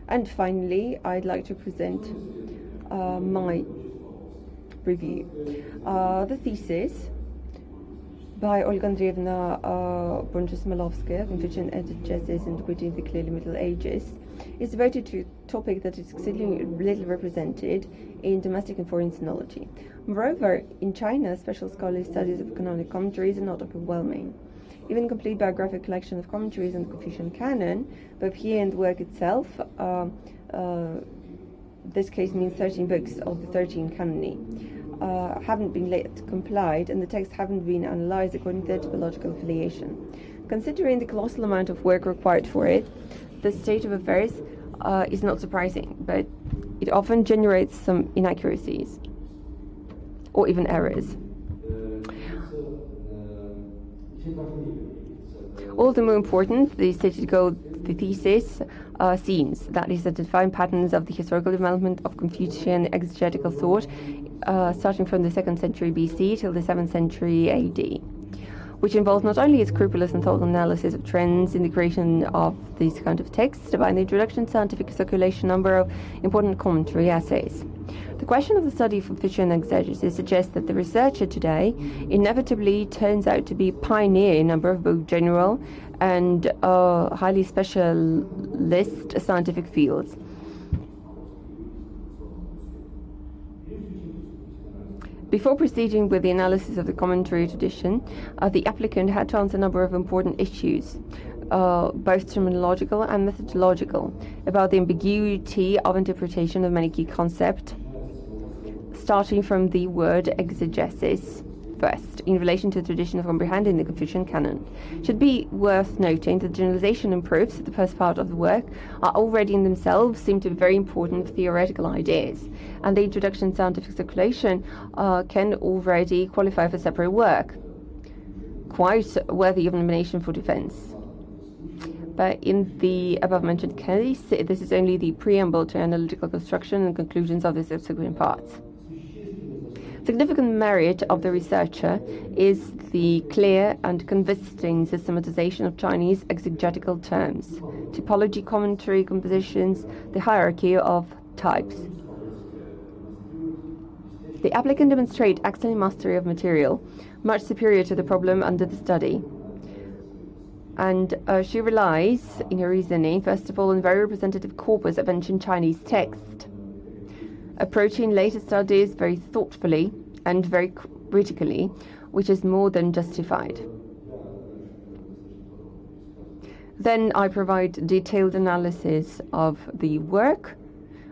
And finally, I'd like to present my review. The thesis by Olga Andreevna Bonch-Osmolovskaya, Confucian Exegesis and Antiquity in the Clearly Middle Ages, is devoted to a topic that is exceedingly little represented in domestic and foreign sinology. Moreover, in China, special scholarly studies of canonic commentaries are not overwhelming. Even a complete biographic collection of commentaries on the Confucian canon, both here and the work itself, this case means 13 books of the 13 canoni, haven't been yet complied, and the texts haven't been analyzed according to their typological affiliation. Considering the colossal amount of work required for it, the state of affairs is not surprising, but it often generates some inaccuracies or even errors. All the more important, the stated goal, the thesis, seems, that is, identifying patterns of the historical development of Confucian exegetical thought, starting from the 2nd century BC till the 7th century AD, which involves not only a scrupulous and thoughtful analysis of trends in the creation of these kind of texts, but in the introduction to scientific circulation number of important commentary essays. The question of the study of Confucian exegesis suggests that the researcher today inevitably turns out to be a pioneer in a number of both general and highly specialist scientific fields. Before proceeding with the analysis of the commentary tradition, the applicant had to answer a number of important issues, both terminological and methodological, about the ambiguity of interpretation of many key concepts, starting from the word exegesis first, in relation to the tradition of comprehending the Confucian canon. It should be worth noting that generalization and proofs of the first part of the work are already in themselves seem to be very important theoretical ideas, and the introduction to scientific circulation can already qualify for separate work, quite worthy of nomination for defense. But in the above-mentioned case, this is only the preamble to analytical construction and conclusions of the subsequent parts. Significant merit of the researcher is the clear and convincing systematization of Chinese exegetical terms, typology, commentary, compositions, the hierarchy of types. The applicant demonstrates excellent mastery of material, much superior to the problem under the study. And she relies, in her reasoning, first of all, on a very representative corpus of ancient Chinese text, approaching later studies very thoughtfully and very critically, which is more than justified. Then I provide detailed analysis of the work,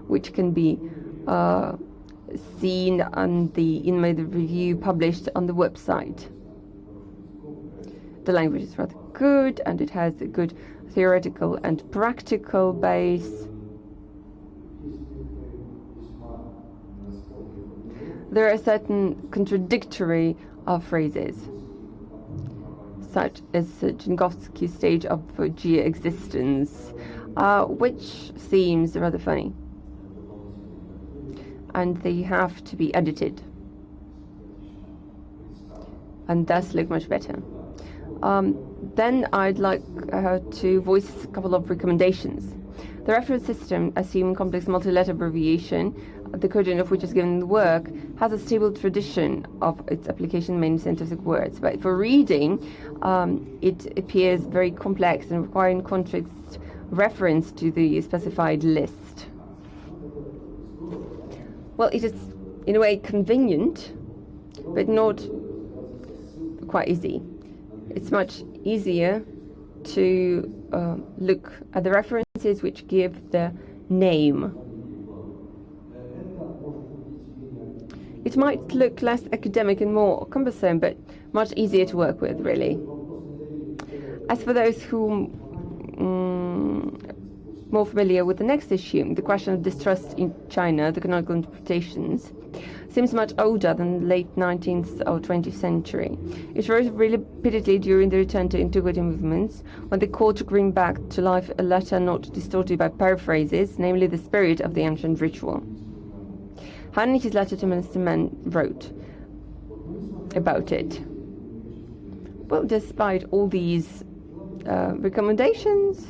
which can be seen on in my review published on the website. The language is rather good, and it has a good theoretical and practical base. There are certain contradictory phrases, such as Tchaikovsky's stage of geoexistence, which seems rather funny, and they have to be edited and thus look much better. Then I'd like to voice a couple of recommendations. The reference system, assuming complex multi-letter abbreviation, the coding of which is given in the work, has a stable tradition of its application in many scientific words. But for reading, it appears very complex and requiring context reference to the specified list. Well, it is in a way convenient, but not quite easy. It's much easier to look at the references which give the name. It might look less academic and more cumbersome, but much easier to work with, really. As for those who more familiar with the next issue, the question of distrust in China, the canonical interpretations, seems much older than the late 19th or 20th century. It rose really repeatedly during the return to antiquity movements, when they called to bring back to life a letter not distorted by paraphrases, namely the spirit of the ancient ritual. Han, in his letter to Minister Men, wrote about it. Well, despite all these recommendations,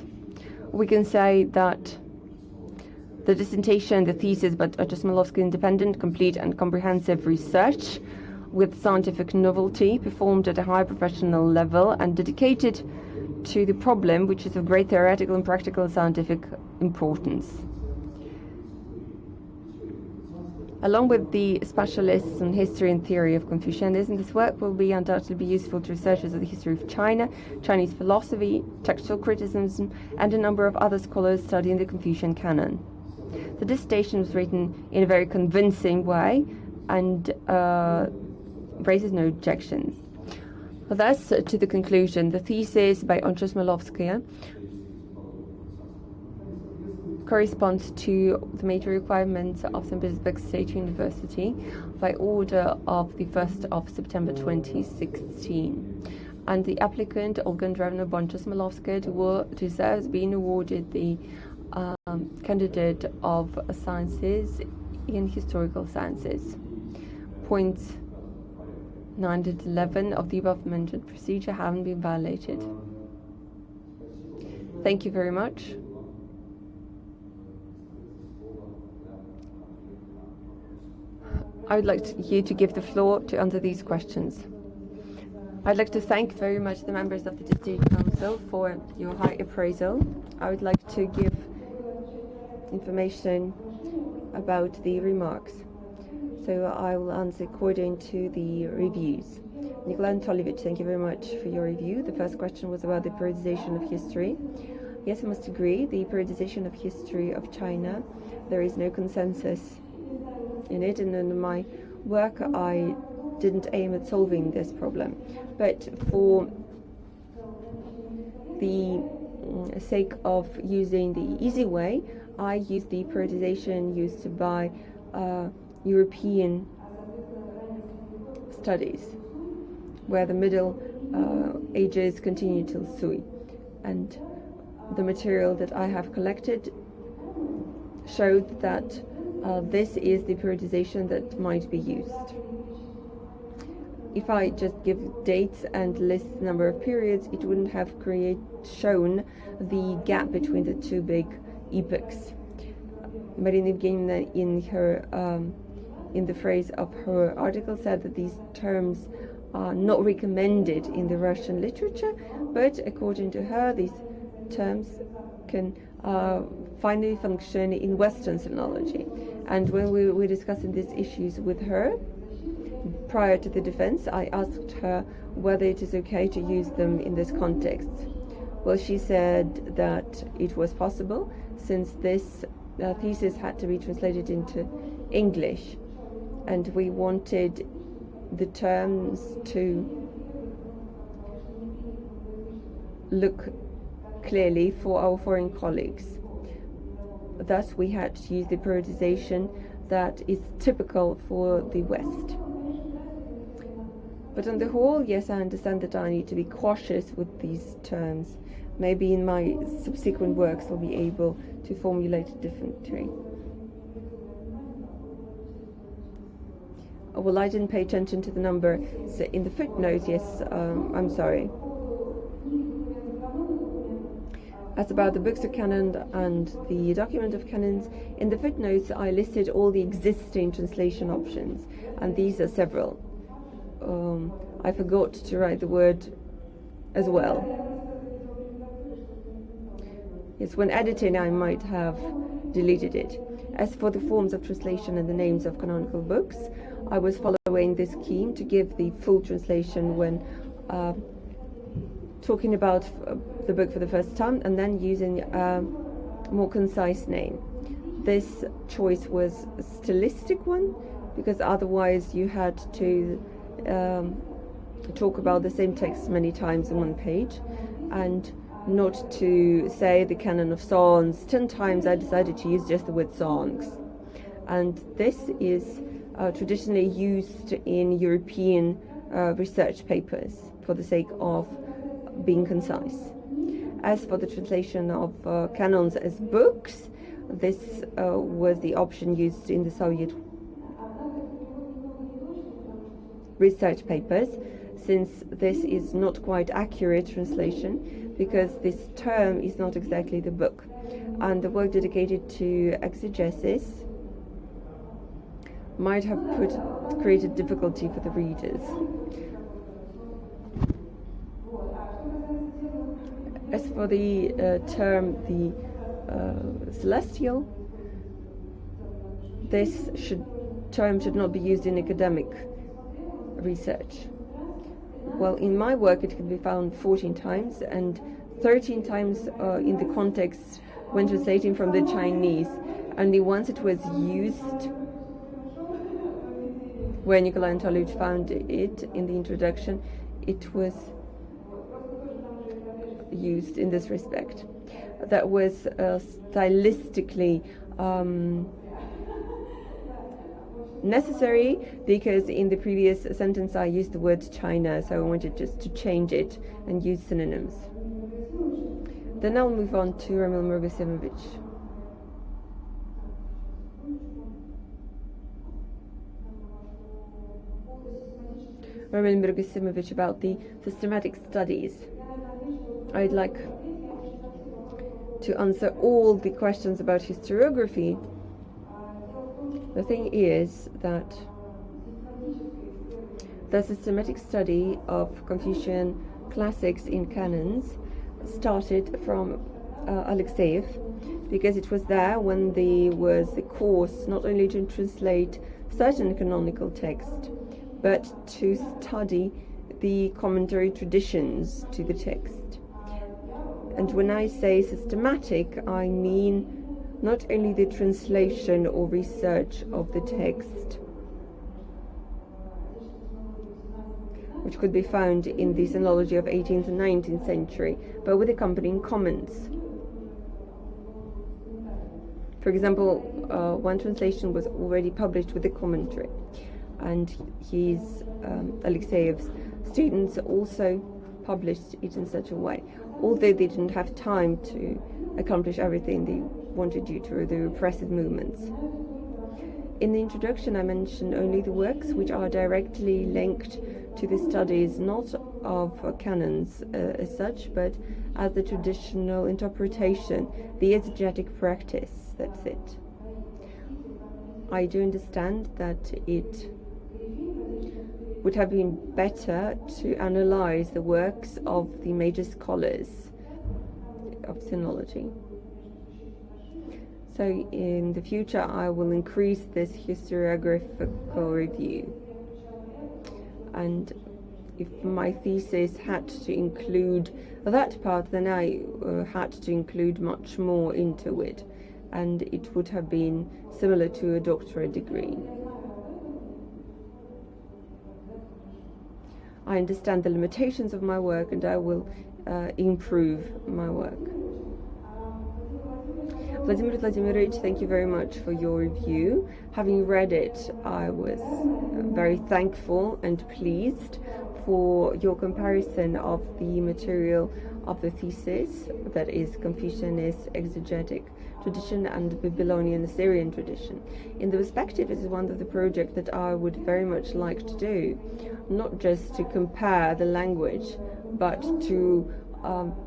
we can say that the dissertation, the thesis by Bonch-Osmolovskaya, independent, complete and comprehensive research with scientific novelty, performed at a high professional level and dedicated to the problem, which is of great theoretical and practical scientific importance. Along with the specialists in history and theory of Confucianism, this work will be undoubtedly be useful to researchers of the history of China, Chinese philosophy, textual criticism, and a number of other scholars studying the Confucian canon. The dissertation was written in a very convincing way and raises no objections. Thus, to the conclusion, the thesis by Bonch-Osmolovskaya corresponds to the major requirements of St. Petersburg State University by order of the 1st of September 2016. And the applicant, Olga A. Bonch-Osmolovskaya, deserves being awarded the candidate of sciences in historical sciences. Points 9 to 11 of the above mentioned procedure haven't been violated. Thank you very much. I would like you to give the floor to answer these questions. I'd like to thank very much the members of the District Council for your high appraisal. I would like to give information about the remarks. So I will answer according to the reviews. Nikolai Anatolyevich, thank you very much for your review. The first question was about the periodization of history. Yes, I must agree, the periodization of history of China, there is no consensus in it, and in my work I didn't aim at solving this problem. But for the sake of using the easy way, I used the periodization used by European studies, where the Middle Ages continue till Sui. And the material that I have collected showed that this is the periodization that might be used. if I just give dates and list the number of periods, it wouldn't have shown the gap between the two big epochs. Marina Evgenievna, in the phrase of her article, said that these terms are not recommended in the Russian literature, but according to her, these terms can finally function in Western sinology. And when we were discussing these issues with her, prior to the defense, I asked her whether it is okay to use them in this context. Well, she said that it was possible, since this thesis had to be translated into English, and we wanted the terms to look clearly for our foreign colleagues. Thus, we had to use the periodization that is typical for the West. But on the whole, yes, I understand that I need to be cautious with these terms. Maybe in my subsequent works I'll be able to formulate it differently. Oh, well, I didn't pay attention to the number. So in the footnotes, yes, I'm sorry. As about the books of canon and the document of canons, in the footnotes I listed all the existing translation options, and these are several. I forgot to write the word as well. Yes, when editing I might have deleted it. As for the forms of translation and the names of canonical books, I was following this scheme to give the full translation when talking about the book for the first time, and then using a more concise name. This choice was a stylistic one, because otherwise you had to talk about the same text many times on one page, and not to say the canon of songs 10 times. I decided to use just the word songs, and this is traditionally used in European research papers for the sake of being concise. As for the translation of canons as books, this was the option used in the Soviet research papers, since this is not quite accurate translation, because this term is not exactly the book, and the work dedicated to exegesis might have created difficulty for the readers. As for the term the celestial, this term should not be used in academic research. Well, in my work it can be found 14 times, and 13 times in the context when translating from the Chinese. Only once it was used where Nikolai Anatolyevich found it in the introduction. It was used in this respect. That was stylistically necessary, because in the previous sentence I used the word China, so I wanted just to change it and use synonyms. Then I'll move on to Ramil Murgasimovich. Ramil Murgasimovich, about the systematic studies. I'd like to answer all the questions about historiography. The thing is that the systematic study of Confucian classics in canons started from Alexeyev, because it was there when there was a course not only to translate certain canonical text, but to study the commentary traditions to the text. And when I say systematic, I mean not only the translation or research of the text, which could be found in the sinology of 18th and 19th century, but with accompanying comments. For example, one translation was already published with a commentary, and Alexeyev's students also published it in such a way, although they didn't have time to accomplish everything they wanted due to the repressive movements. In the introduction, I mentioned only the works which are directly linked to the studies not of canons as such, but as the traditional interpretation, the exegetic practice, that's it. I do understand that it would have been better to analyze the works of the major scholars of sinology. So in the future I will increase this historiographical review. And if my thesis had to include that part, then I had to include much more into it, and it would have been similar to a doctorate degree. I understand the limitations of my work, and I will improve my work. Vladimir Vladimirovich, thank you very much for your review. Having read it, I was very thankful and pleased for your comparison of the material of the thesis, that is Confucianist exegetic tradition and Babylonian Assyrian tradition. In the perspective, it is one of the projects that I would very much like to do, not just to compare the language, but to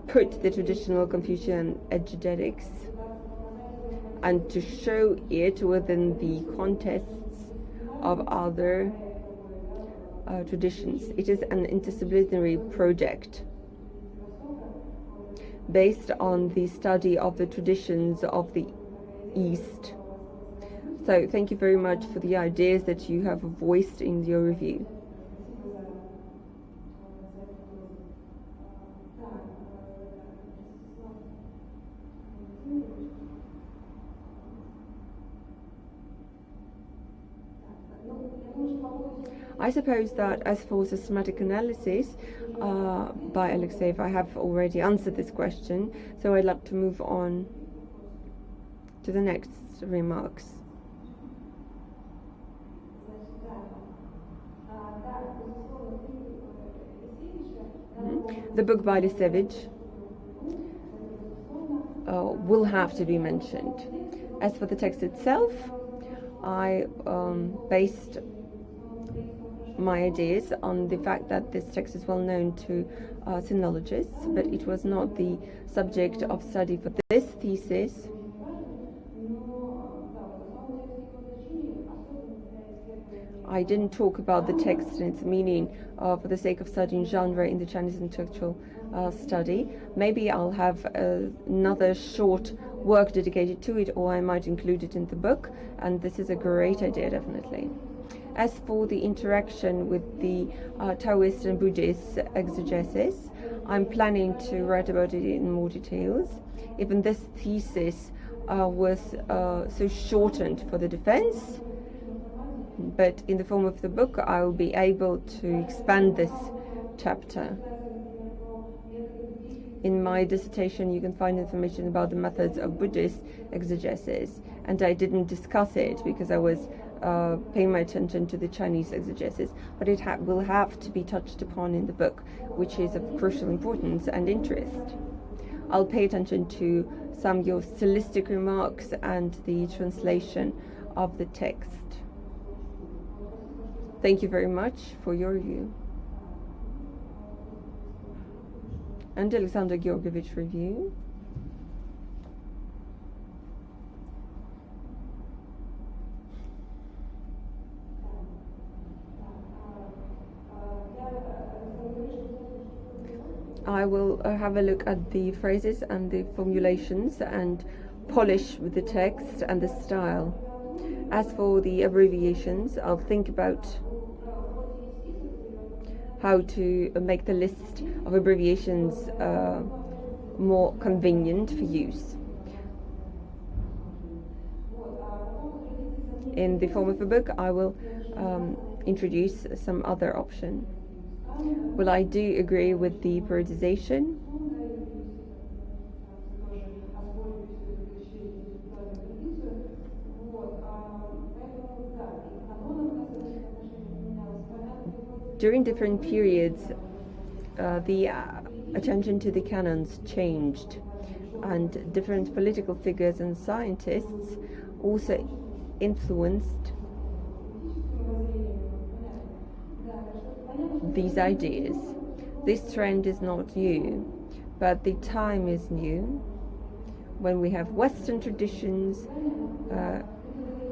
put the traditional Confucian exegetics and to show it within the contexts of other traditions. It is an interdisciplinary project based on the study of the traditions of the East. So thank you very much for the ideas that you have voiced in your review. I suppose that as for systematic analysis by Alexeyev, I have already answered this question, so I'd like to move on to the next remarks. The book by Lisevich will have to be mentioned. As for the text itself, I based my ideas on the fact that this text is well known to sinologists, but it was not the subject of study for this thesis. I didn't talk about the text and its meaning for the sake of studying genre in the Chinese intellectual study. Maybe I'll have another short work dedicated to it, or I might include it in the book, and this is a great idea, definitely. As for the interaction with the Taoist and Buddhist exegesis, I'm planning to write about it in more details. Even this thesis was so shortened for the defense, but in the form of the book I will be able to expand this chapter. In my dissertation you can find information about the methods of Buddhist exegesis, and I didn't discuss it because I was paying my attention to the Chinese exegesis, but it will have to be touched upon in the book, which is of crucial importance and interest. I'll pay attention to some of your stylistic remarks and the translation of the text. Thank you very much for your review. And Alexander Georgievich review. I will have a look at the phrases and the formulations and polish with the text and the style. As for the abbreviations, I'll think about how to make the list of abbreviations more convenient for use. In the form of a book, I will introduce some other option. Well, I do agree with the periodization. During different periods, the attention to the canons changed, and different political figures and scientists also influenced these ideas. This trend is not new, but the time is new when we have Western traditions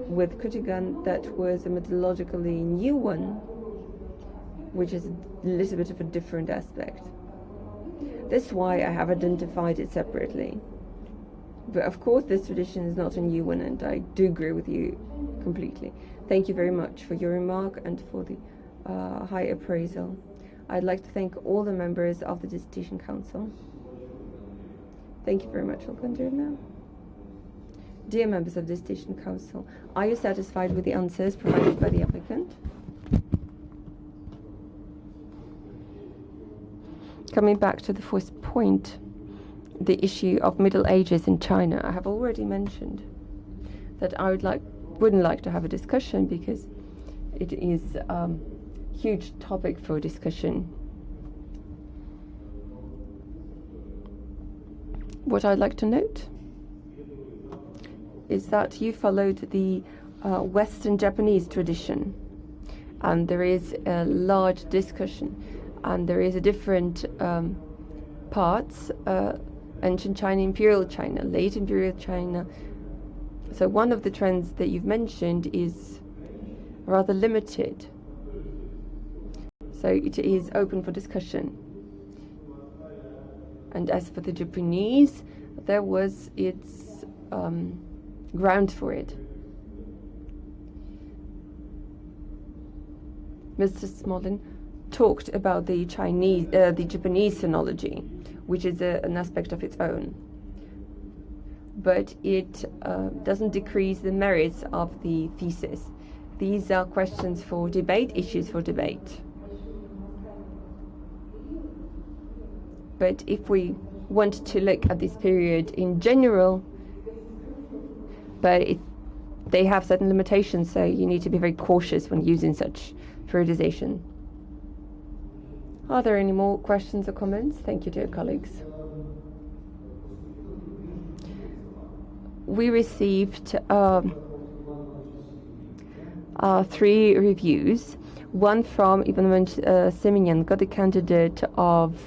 with Kutigan that was a methodologically new one, which is a little bit of a different aspect. That's why I have identified it separately. But of course this tradition is not a new one, and I do agree with you completely. Thank you very much for your remark and for the high appraisal. I'd like to thank all the members of the Dissertation Council. Thank you very much, Olga Andreevna. Dear members of the Dissertation Council, are you satisfied with the answers provided by the applicant? Coming back to the first point, the issue of Middle Ages in China, I have already mentioned that I wouldn't like to have a discussion because it is huge topic for discussion. What I'd like to note is that you followed the Western Japanese tradition, and there is a large discussion, and there is a different parts, ancient China, Imperial China, late Imperial China. So one of the trends that you've mentioned is rather limited. So it is open for discussion. And as for the Japanese, there was its ground for it. Mr. Smolin talked about the Japanese sinology, which is an aspect of its own. But it doesn't decrease the merits of the thesis. These are questions for debate, issues for debate. But if we want to look at this period in general, but they have certain limitations, so you need to be very cautious when using such periodization. Are there any more questions or comments? Thank you, dear colleagues. We received 3 reviews. One from Ivan Semenenko, the candidate of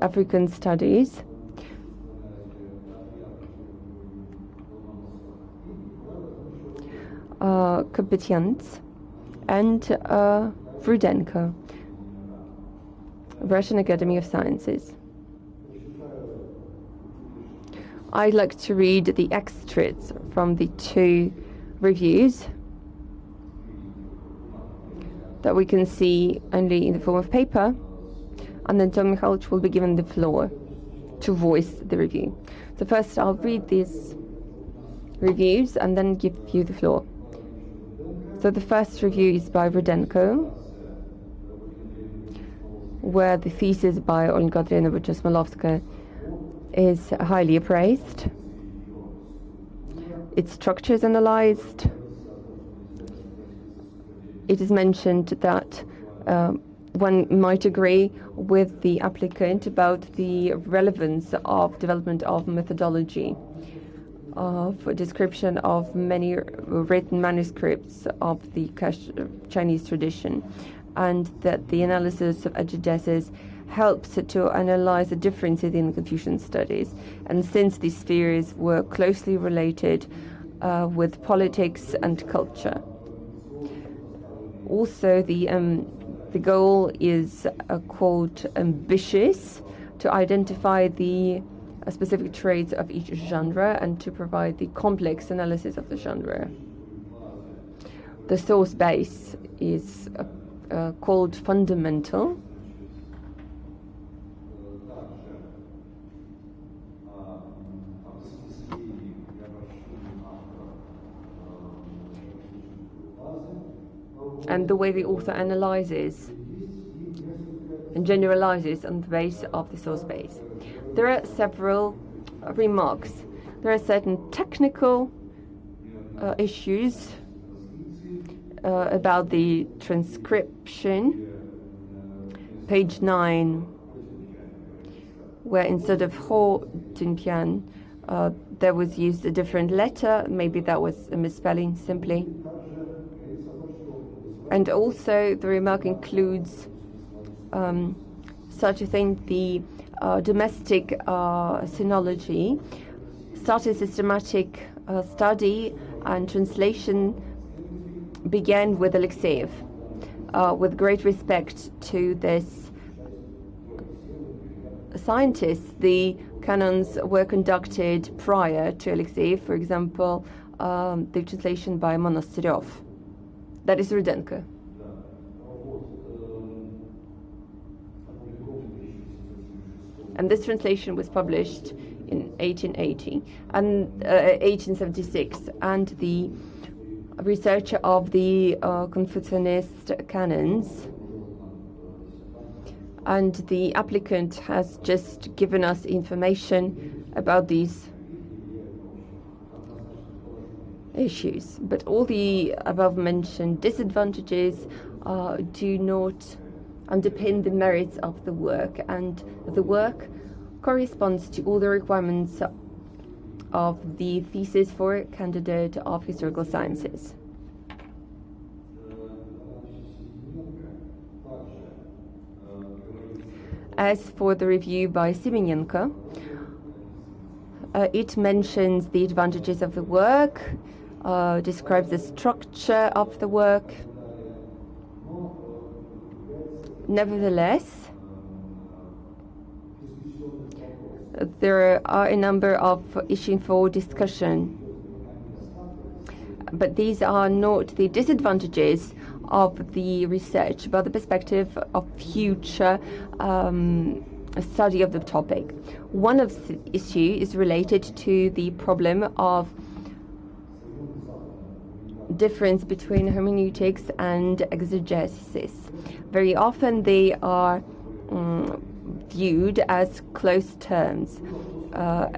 African Studies. Kompetence, and Rudenko, Russian Academy of Sciences. I'd like to read the extracts from the 2 reviews that we can see only in the form of paper, and then Tom Mikhailovich will be given the floor to voice the review. So first I'll read these reviews and then give you the floor. So the first review is by Rudenko, where the thesis by Olga A. Bonch-Osmolovskaya is highly appraised. Its structure is analyzed. It is mentioned that one might agree with the applicant about the relevance of development of methodology, of a description of many written manuscripts of the Chinese tradition, and that the analysis of exegesis helps to analyze the differences in Confucian studies. And since these spheres were closely related with politics and culture. Also, the goal is quote ambitious, to identify the specific traits of each genre and to provide the complex analysis of the genre. The source base is called fundamental. And the way the author analyzes and generalizes on the base of the source base. There are several remarks. There are certain technical issues about the transcription. Page 9, where instead of Ho Jinpian, there was used a different letter. Maybe that was a misspelling simply. And also the remark includes such a thing, the domestic sinology, started systematic study and translation began with Alexeyev. With great respect to this scientist, the canons were conducted prior to Alexeyev, for example, the translation by Monastyrov. That is Rudenko. And this translation was published in 1880 and 1876, and the researcher of the Confucianist canons, and the applicant has just given us information about these issues. But all the above mentioned disadvantages do not underpin the merits of the work, and the work corresponds to all the requirements of the thesis for a candidate of historical sciences. As for the review by Simenenko, it mentions the advantages of the work, describes the structure of the work. Nevertheless, there are a number of issues for discussion, but these are not the disadvantages of the research, but the perspective of future study of the topic. One of the issues is related to the problem of difference between hermeneutics and exegesis. Very often they are viewed as close terms.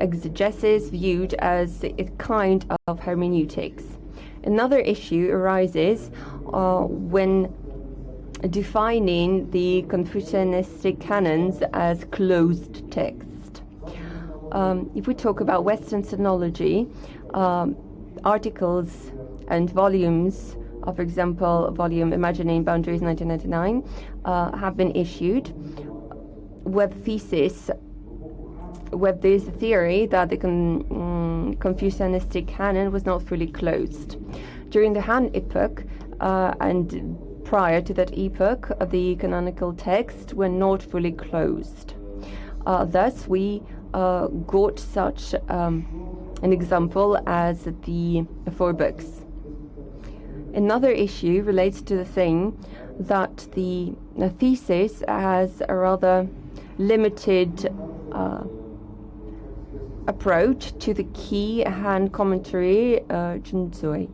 Exegesis viewed as a kind of hermeneutics. Another issue arises when defining the Confucianistic canons as closed text. If we talk about Western sinology, articles and volumes, for example, volume Imagining Boundaries 1999, have been issued with thesis, with this theory that the Confucianistic canon was not fully closed. During the Han epoch and prior to that epoch, the canonical texts were not fully closed. Thus, we got such an example as the four books. Another issue relates to the thing that the thesis has a rather limited approach to the key Han commentary, Junzoi.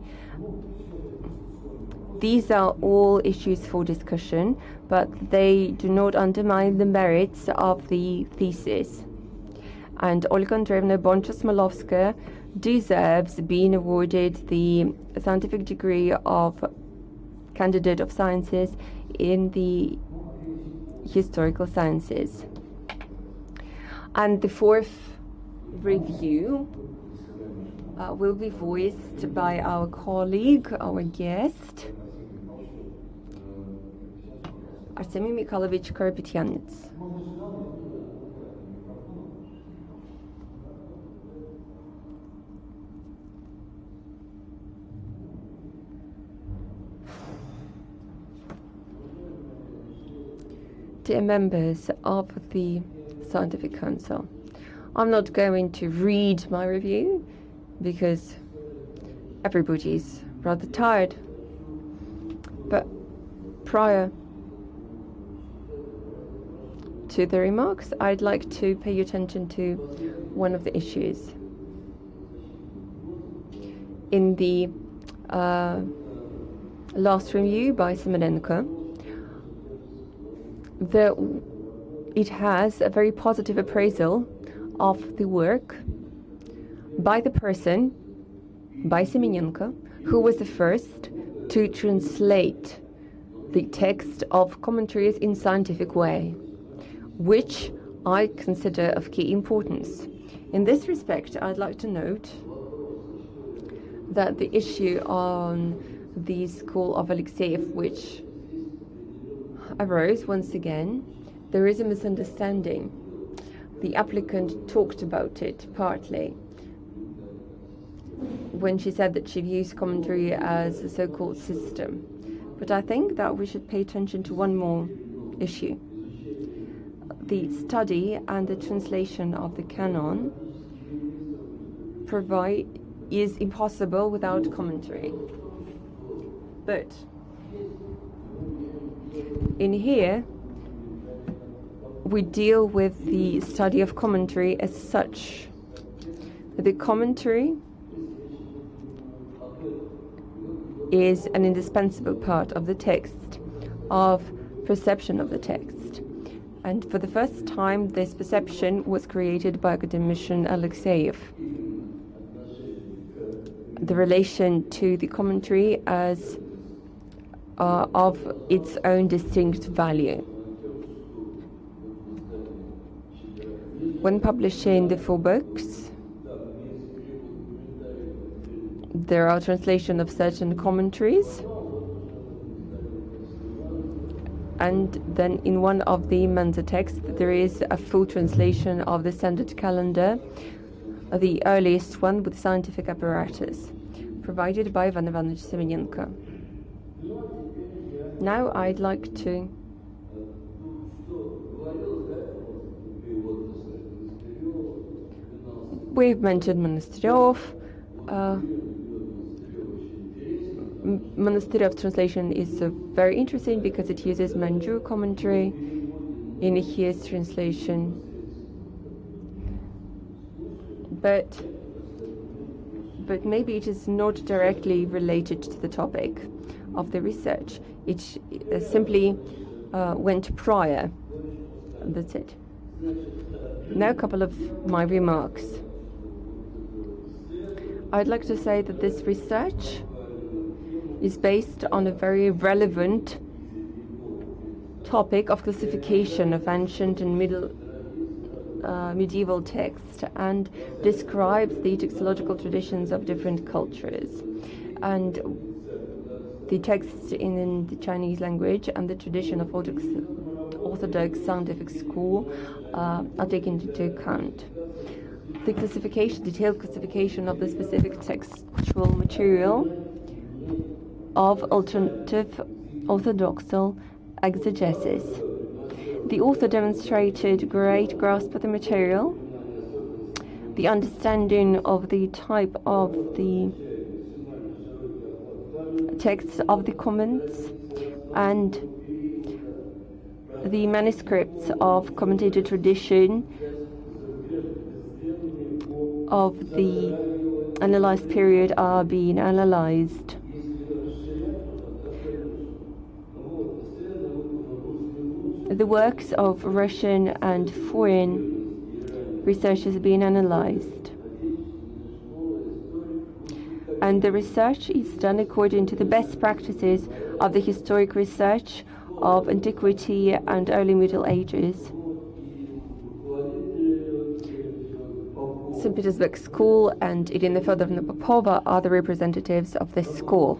These are all issues for discussion, but they do not undermine the merits of the thesis. And Olga Andreevna Bonch-Osmolovskaya deserves being awarded the scientific degree of candidate of sciences in the historical sciences. And the fourth review will be voiced by our colleague, our guest, Artemy Mikhailovich Karapetyanets. Dear members of the Scientific Council, I'm not going to read my review because everybody's rather tired. But prior to the remarks, I'd like to pay your attention to one of the issues. In the last review by Simenenko, it has a very positive appraisal of the work by the person, by Simenenko, who was the first to translate the text of commentaries in scientific way, which I consider of key importance. In this respect, I'd like to note that the issue on the school of Alexeyev, which arose once again. There is a misunderstanding. The applicant talked about it partly when she said that she views commentary as a so-called system. But I think that we should pay attention to one more issue. The study and the translation of the canon is impossible without commentary. But in here, we deal with the study of commentary as such. The commentary is an indispensable part of the text, of perception of the text. And for the first time, this perception was created by academician Alexeyev. The relation to the commentary as of its own distinct value. When publishing the 4 books, there are translations of certain commentaries, and then in one of the Mensa texts there is a full translation of the standard calendar, the earliest one with scientific apparatus, provided by Ivan Ivanovich Semenenko. Now I'd like to we've mentioned Monasteryov. Monasteryov translation is very interesting because it uses Manjur commentary in his translation. But maybe it is not directly related to the topic of the research. It simply went prior. That's it. Now a couple of my remarks. I'd like to say that this research is based on a very relevant topic of classification of ancient and medieval texts, and describes the textological traditions of different cultures. And the texts in the Chinese language and the tradition of Orthodox scientific school are taken into account. The detailed classification of the specific textual material of alternative orthodoxal exegesis. The author demonstrated great grasp of the material, the understanding of the type of the texts of the comments, and the manuscripts of commentator tradition of the analyzed period are being analyzed. The works of Russian and foreign researchers are being analyzed. And the research is done according to the best practices of the historic research of antiquity and early Middle Ages. St. Petersburg School and Irina Fedorovna Popova are the representatives of this school.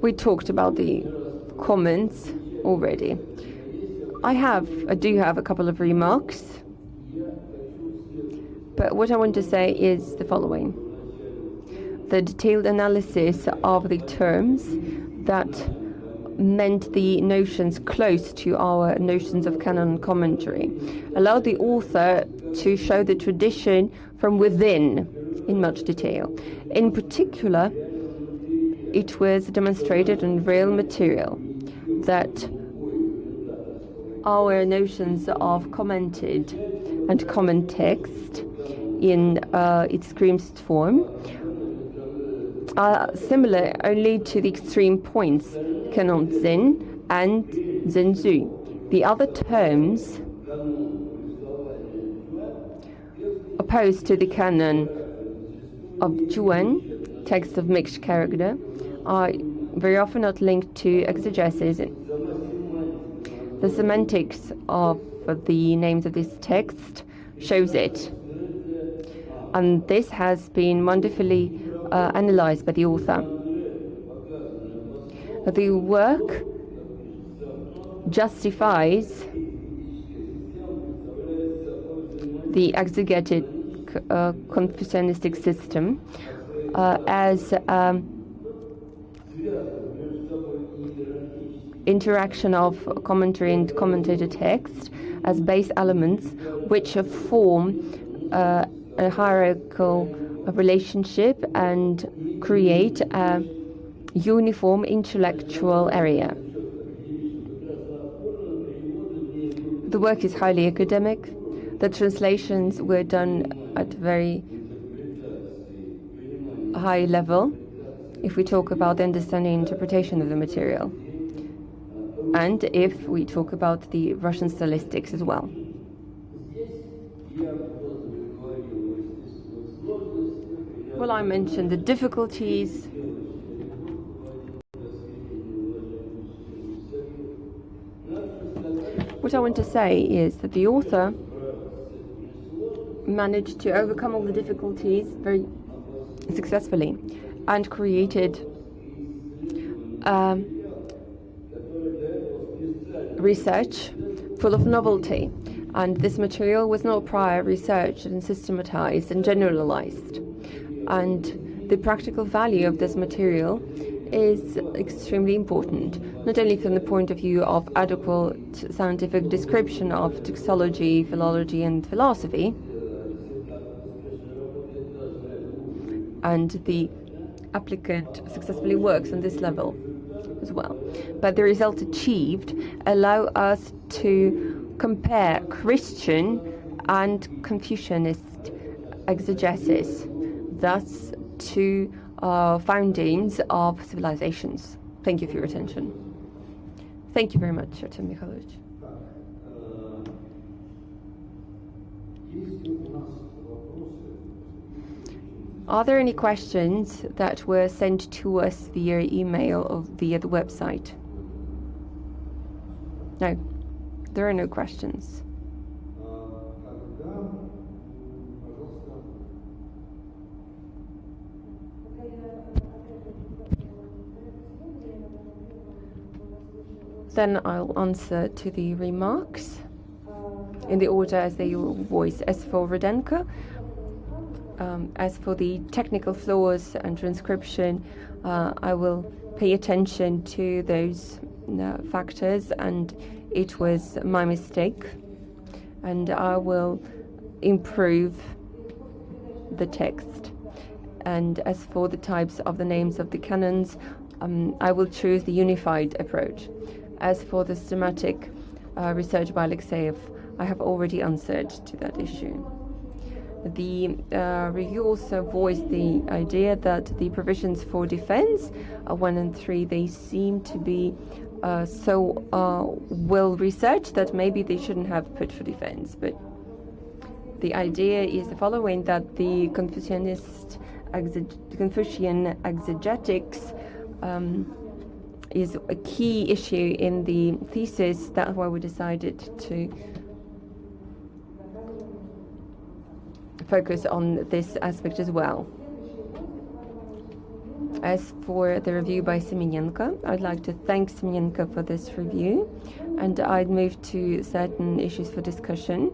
We talked about the comments already. I do have a couple of remarks, but what I want to say is the following. The detailed analysis of the terms that meant the notions close to our notions of canon and commentary allowed the author to show the tradition from within in much detail. In particular, it was demonstrated in real material that our notions of commented and common text in its extremest form are similar only to the extreme points, canon Zen and Zhenzu. The other terms opposed to the canon of Zhuan, text of mixed character, are very often not linked to exegesis. The semantics of the names of this text shows it. And this has been wonderfully analyzed by the author. The work justifies the exegetic Confucianistic system as interaction of commentary and commentator text as base elements which form a hierarchical relationship and create a uniform intellectual area. The work is highly academic. The translations were done at very high level if we talk about the understanding and interpretation of the material, and if we talk about the Russian stylistics as well. Well, I mentioned the difficulties. What I want to say is that the author managed to overcome all the difficulties very successfully and created research full of novelty. And this material was not prior researched and systematized and generalized. And the practical value of this material is extremely important, not only from the point of view of adequate scientific description of textology, philology, and philosophy, and the applicant successfully works on this level as well. But the results achieved allow us to compare Christian and Confucianist exegesis, thus two foundings of civilizations. Thank you for your attention. Thank you very much, Artem Mikhailovich. Are there any questions that were sent to us via email or via the website? No, there are no questions. Then I'll answer to the remarks in the order as they were voiced. As for Rudenko, as for the technical flaws and transcription, I will pay attention to those factors, and it was my mistake, and I will improve the text. And as for the types of the names of the canons, I will choose the unified approach. As for the systematic research by Alexeyev, I have already answered to that issue. The review also voiced the idea that the provisions for defense, 1 and 3, they seem to be so well researched that maybe they shouldn't have put for defense. But the idea is the following, that the Confucian exegetics is a key issue in the thesis. That's why we decided to focus on this aspect as well. As for the review by Semenenko, I'd like to thank Semenenko for this review, and I'd move to certain issues for discussion.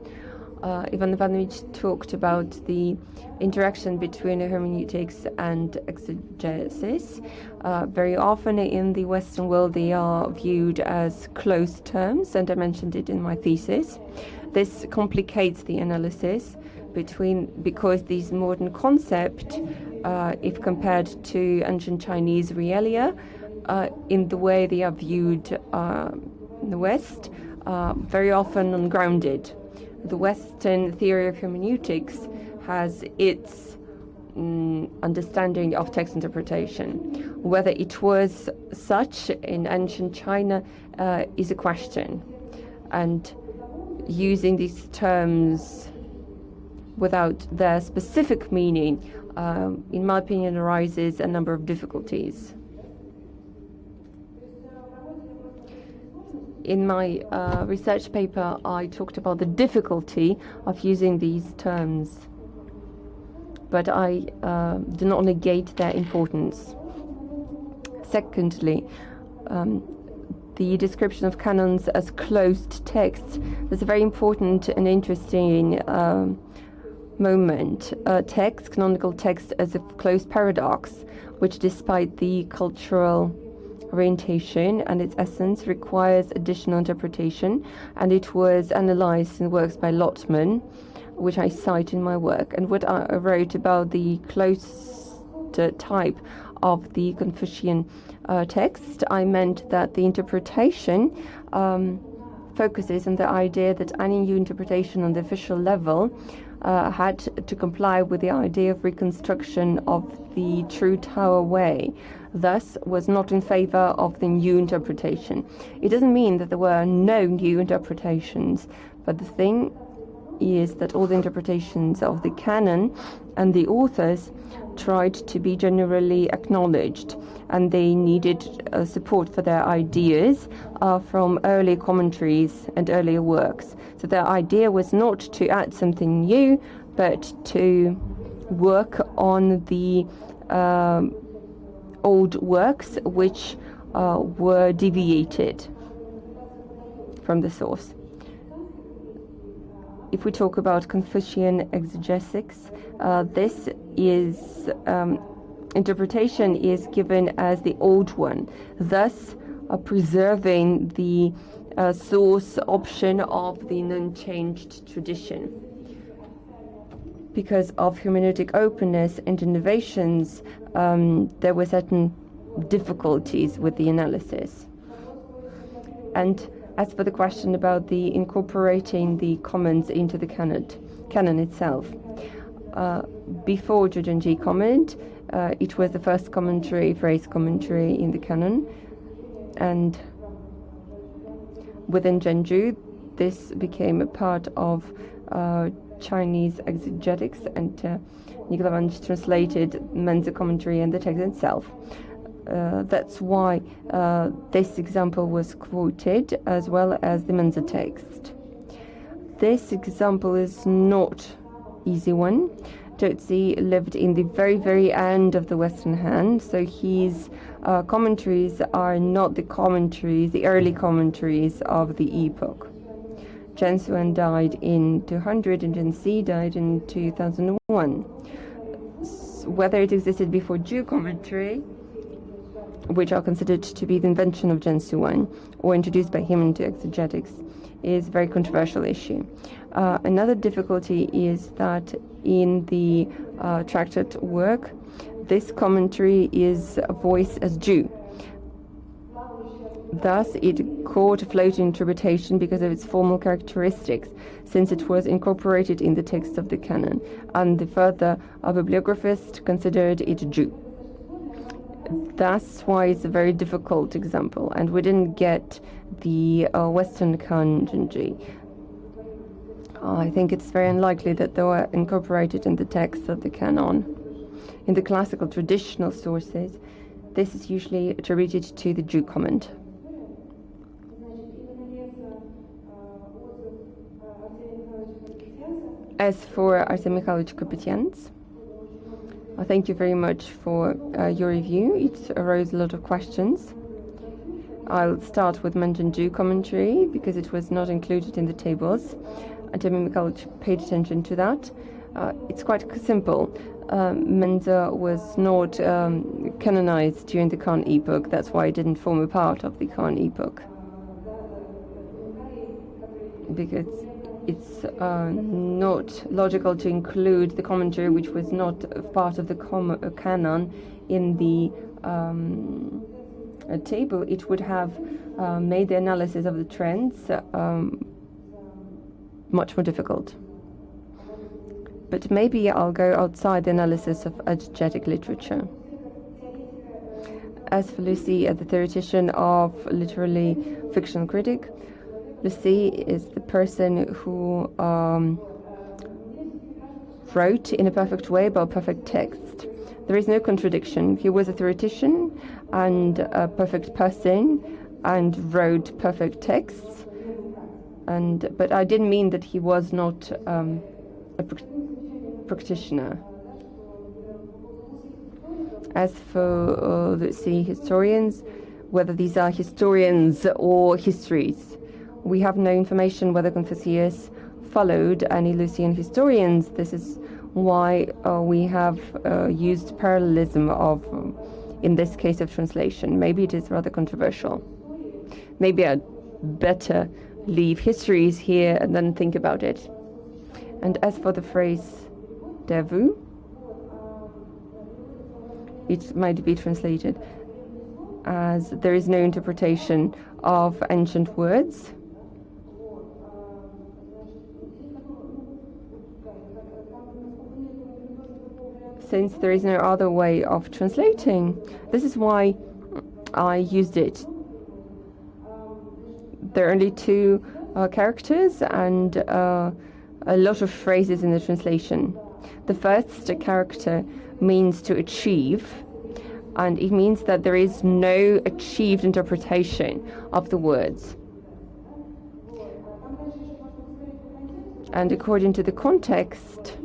Ivan Ivanovich talked about the interaction between hermeneutics and exegesis. Very often in the Western world they are viewed as close terms, and I mentioned it in my thesis. This complicates the analysis because these modern concepts, if compared to ancient Chinese realia, in the way they are viewed in the West, very often ungrounded. The Western theory of hermeneutics has its understanding of text interpretation. Whether it was such in ancient China is a question. And using these terms without their specific meaning, in my opinion, arises a number of difficulties. In my research paper, I talked about the difficulty of using these terms but I do not negate their importance. Secondly, the description of canons as closed texts is a very important and interesting moment. Canonical text as a closed paradox, which despite the cultural orientation and its essence requires additional interpretation, and it was analyzed in works by Lotman, which I cite in my work. And what I wrote about the closed type of the Confucian text, I meant that the interpretation focuses on the idea that any new interpretation on the official level had to comply with the idea of reconstruction of the true Tao way, thus was not in favor of the new interpretation. It doesn't mean that there were no new interpretations, but the thing is that all the interpretations of the canon and the authors tried to be generally acknowledged, and they needed support for their ideas from early commentaries and earlier works. So their idea was not to add something new, but to work on the old works which were deviated from the source. If we talk about Confucian exegetics, this is interpretation is given as the old one, thus preserving the source option of the non-changed tradition. Because of hermeneutic openness and innovations, there were certain difficulties with the analysis. And as for the question about the incorporating the comments into the canon itself, before Zhejianji comment, it was the first phrase commentary in the canon, and within Zhenju, this became a part of Chinese exegetics, and Nicola Vange translated Menza commentary and the text itself. That's why this example was quoted, as well as the Menza text. This example is not easy one. Zhouzhi lived in the very, very end of the Western hand, so his commentaries are not the early commentaries of the epoch. Chen Xuan died in 200 and Chen Si died in 2001. Whether it existed before Zhu commentary, which are considered to be the invention of Chen Xuan, or introduced by him into exegetics, is a very controversial issue. Another difficulty is that in the tractate work, this commentary is voiced as Zhu. Thus, it caught a floating interpretation because of its formal characteristics, since it was incorporated in the text of the canon, and the further bibliographist considered it Zhu. That's why it's a very difficult example, and we didn't get the Western kanji. I think it's very unlikely that they were incorporated in the text of the canon. In the classical traditional sources, this is usually attributed to the Zhu comment. As for Arsen Mikhailovich Kapetyan's, thank you very much for your review. It arose a lot of questions. I'll start with mentioned Zhu commentary because it was not included in the tables. Arsen Mikhailovich paid attention to that. It's quite simple. Menza was not canonized during the Khan epoch. That's why it didn't form a part of the Khan epoch. Because it's not logical to include the commentary which was not part of the canon in the table. It would have made the analysis of the trends much more difficult. But maybe I'll go outside the analysis of exegetic literature. As for Lucy, the theoretician of literary fictional critic, Lucy is the person who wrote in a perfect way about perfect text. There is no contradiction. He was a theoretician and a perfect person and wrote perfect texts. But I didn't mean that he was not a practitioner. As for, let's see, historians, whether these are historians or histories, we have no information whether Confucius followed any Lucian historians. This is why we have used parallelism of, in this case, of translation. Maybe it is rather controversial. Maybe I'd better leave histories here and then think about it. And as for the phrase devu, it might be translated as there is no interpretation of ancient words. Since there is no other way of translating, this is why I used it. There are only two characters and a lot of phrases in the translation. The first character means to achieve, and it means that there is no achieved interpretation of the words. And according to the context,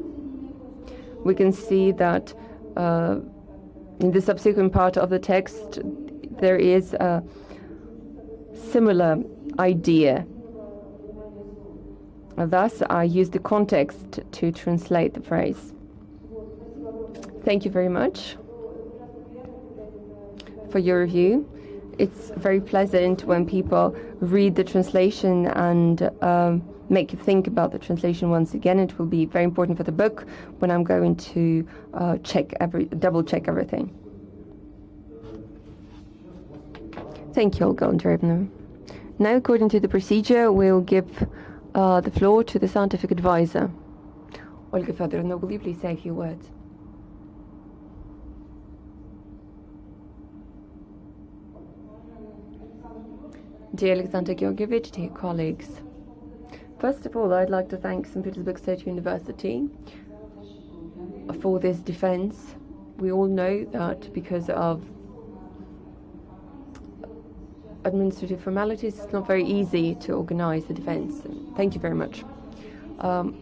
we can see that in the subsequent part of the text there is a similar idea. Thus, I use the context to translate the phrase. Thank you very much for your review. It's very pleasant when people read the translation and make you think about the translation once again. It will be very important for the book when I'm going to double check everything. Thank you, Olga Andreevna. Now, according to the procedure, we'll give the floor to the scientific advisor. Olga Fedorovna, will you please say a few words? Dear Alexander Georgievich, dear colleagues, first of all, I'd like to thank St. Petersburg State University for this defense. We all know that because of administrative formalities, it's not very easy to organize the defense. Thank you very much.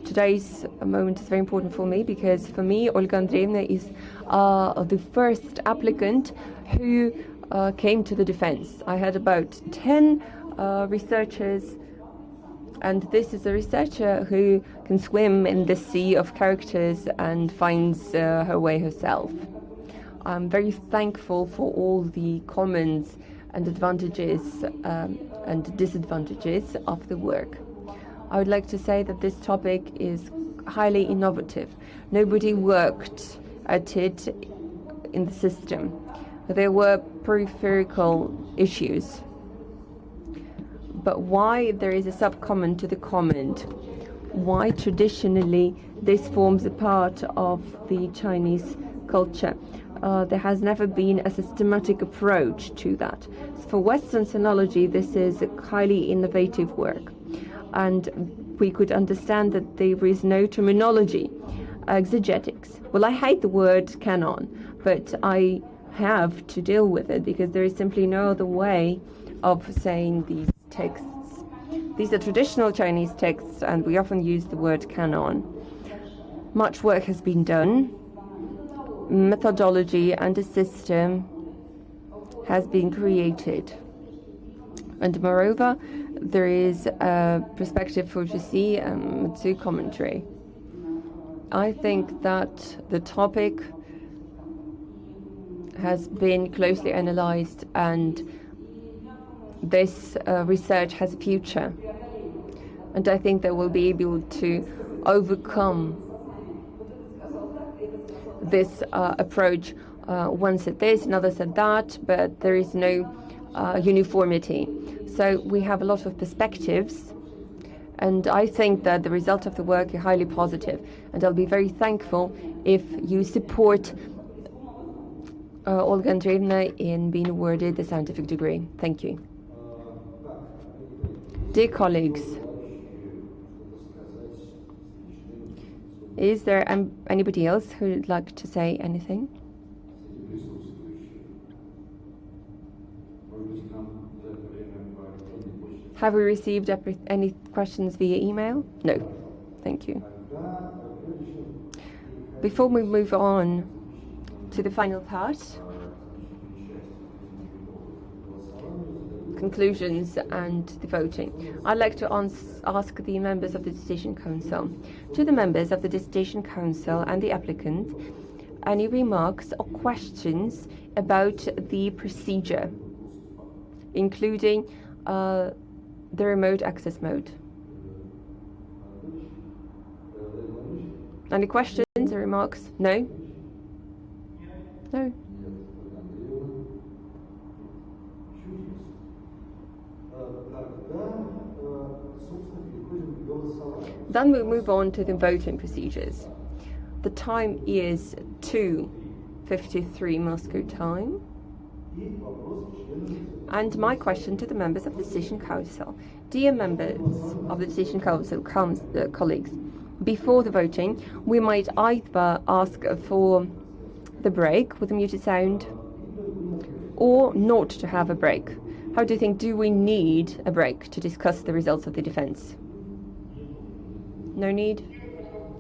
Today's moment is very important for me because for me, Olga Andreevna is the first applicant who came to the defense. I had about 10 researchers, and this is a researcher who can swim in the sea of characters and finds her way herself. I'm very thankful for all the comments and advantages and disadvantages of the work. I would like to say that this topic is highly innovative. Nobody worked at it in the system. There were peripheral issues. But why there is a sub-comment to the comment? Why traditionally this forms a part of the Chinese culture? There has never been a systematic approach to that. For Western sinology, this is a highly innovative work. And we could understand that there is no terminology. Exegetics. Well, I hate the word canon, but I have to deal with it because there is simply no other way of saying these texts. These are traditional Chinese texts, and we often use the word canon. Much work has been done. Methodology and a system has been created. And moreover, there is a perspective for Jesse and Matsu commentary. I think that the topic has been closely analyzed, and this research has a future. And I think that we'll be able to overcome this approach. One said this, another said that, but there is no uniformity. So we have a lot of perspectives, and I think that the result of the work is highly positive. And I'll be very thankful if you support Olga Andreevna in being awarded the scientific degree. Thank you. Dear colleagues, is there anybody else who would like to say anything? Have we received any questions via email? No. Thank you. Before we move on to the final part, conclusions and the voting. I'd like to ask the members of the Dissertation Council. To the members of the Dissertation Council and the applicant, any remarks or questions about the procedure, including the remote access mode? Any questions or remarks? No? No? Then we'll move on to the voting procedures. The time is 2:53 Moscow time. And my question to the members of the Decision Council. Dear members of the Decision Council, colleagues, before the voting, we might either ask for the break with a muted sound or not to have a break. How do you think, do we need a break to discuss the results of the defense? No need?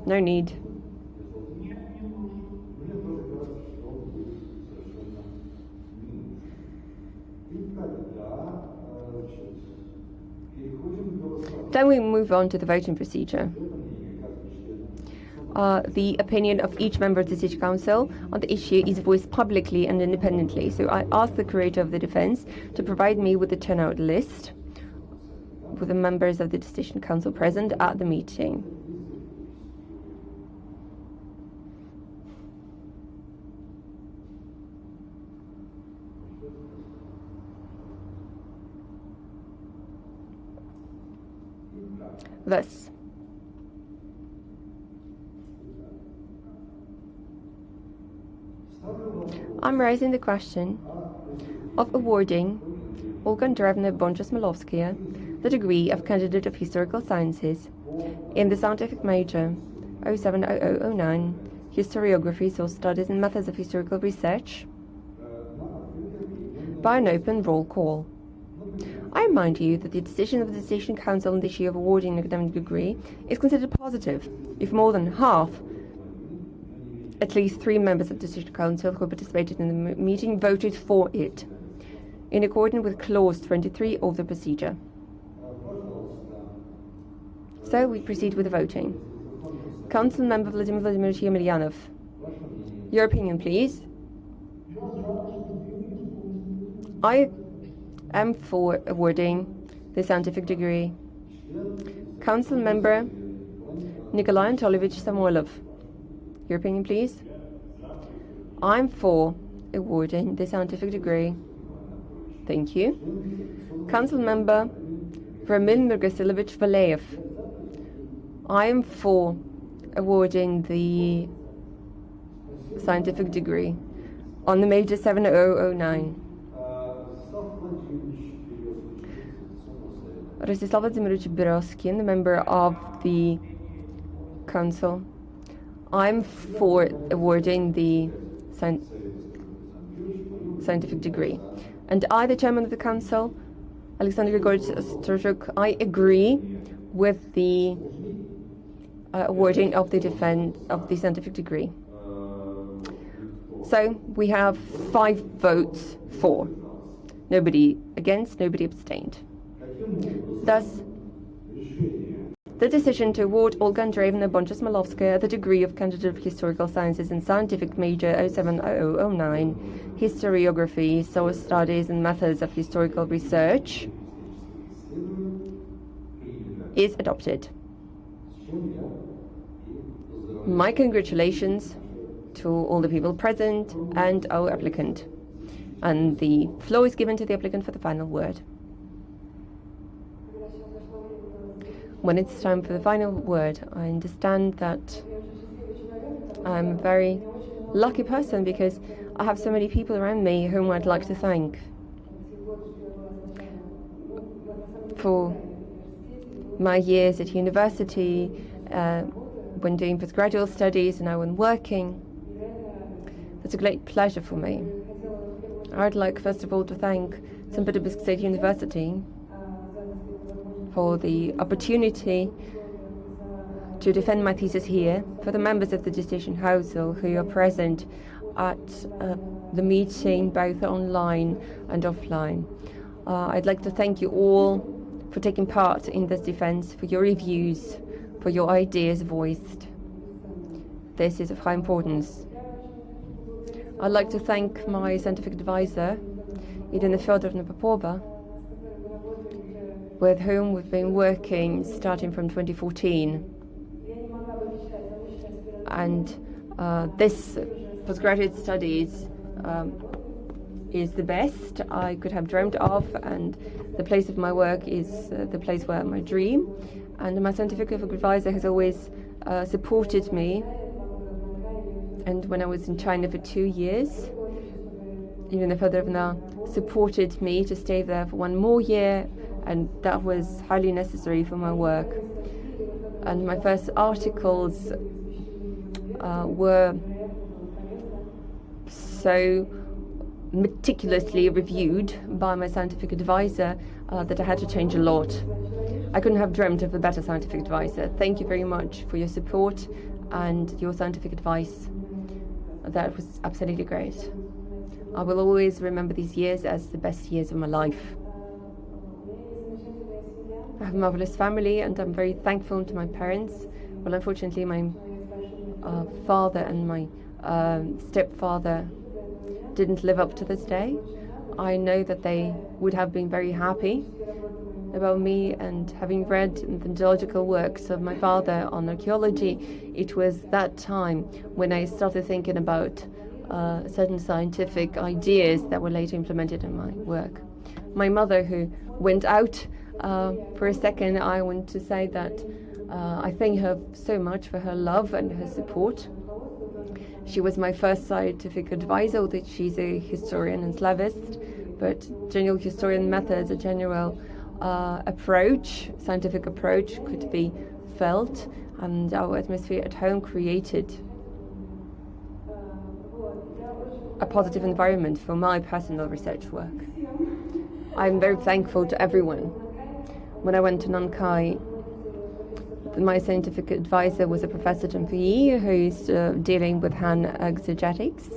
No need. Then we move on to the voting procedure. The opinion of each member of the Decision Council on the issue is voiced publicly and independently. So I ask the curator of the defense to provide me with the turnout list with the members of the Decision Council present at the meeting. Thus, I'm raising the question of awarding Olga A. Bonch-Osmolovskaya the degree of Candidate of Historical Sciences in the scientific major 070009, Historiography, Source Studies and Methods of Historical Research, by an open roll call. I remind you that the decision of the Decision Council on the issue of awarding an academic degree is considered positive if more than half, at least 3 members of the Decision Council who participated in the meeting, voted for it, in accordance with Clause 23 of the procedure. So we proceed with the voting. Council Member Vladimir Vladimirovich Yemelyanov, your opinion, please. I am for awarding the scientific degree. Council Member Nikolai Anatolyevich Samoilov, your opinion, please. I'm for awarding the scientific degree. Thank you. Council Member Ramil Mirgasilovich Valeyev, I am for awarding the scientific degree on the major 7009. Rostislav Vladimirovich Biroskin, the member of the council, I'm for awarding the scientific degree. And I, the chairman of the council, Alexander Grigorich Strochuk, I agree with the awarding of the scientific degree. So we have 5 votes for. Nobody against, nobody abstained. Thus, the decision to award Olga Andreevna Bonch-Osmolovskaya the degree of Candidate of Historical Sciences in Scientific Major 070009, Historiography, Source Studies and Methods of Historical Research, is adopted. My congratulations to all the people present and our applicant. And the floor is given to the applicant for the final word. When it's time for the final word, I understand that I'm a very lucky person because I have so many people around me whom I'd like to thank for my years at university, when doing postgraduate studies and now when working. It's a great pleasure for me. I'd like first of all to thank St. Petersburg State University for the opportunity to defend my thesis here, for the members of the Dissertation Council who are present at the meeting, both online and offline. I'd like to thank you all for taking part in this defense, for your reviews, for your ideas voiced. This is of high importance. I'd like to thank my scientific advisor, Irina Fyodorovna Popova, with whom we've been working starting from 2014. And this postgraduate studies is the best I could have dreamed of, and the place of my work is the place where my dream. And my scientific advisor has always supported me. And when I was in China for 2 years, Irina Fyodorovna supported me to stay there for 1 more year, and that was highly necessary for my work. And my first articles were so meticulously reviewed by my scientific advisor that I had to change a lot. I couldn't have dreamt of a better scientific advisor. Thank you very much for your support and your scientific advice. That was absolutely great. I will always remember these years as the best years of my life. I have a marvelous family, and I'm very thankful to my parents. Well, unfortunately, my father and my stepfather didn't live up to this day. I know that they would have been very happy about me, and having read the geological works of my father on archaeology, it was that time when I started thinking about certain scientific ideas that were later implemented in my work. My mother, who went out for a second, I want to say that I thank her so much for her love and her support. She was my first scientific advisor, although she's a historian and Slavist, but general historian methods, a general approach, scientific approach could be felt, and our atmosphere at home created a positive environment for my personal research work. I'm very thankful to everyone. When I went to Nankai, my scientific advisor was a Professor Confucian who's dealing with Han exegetics,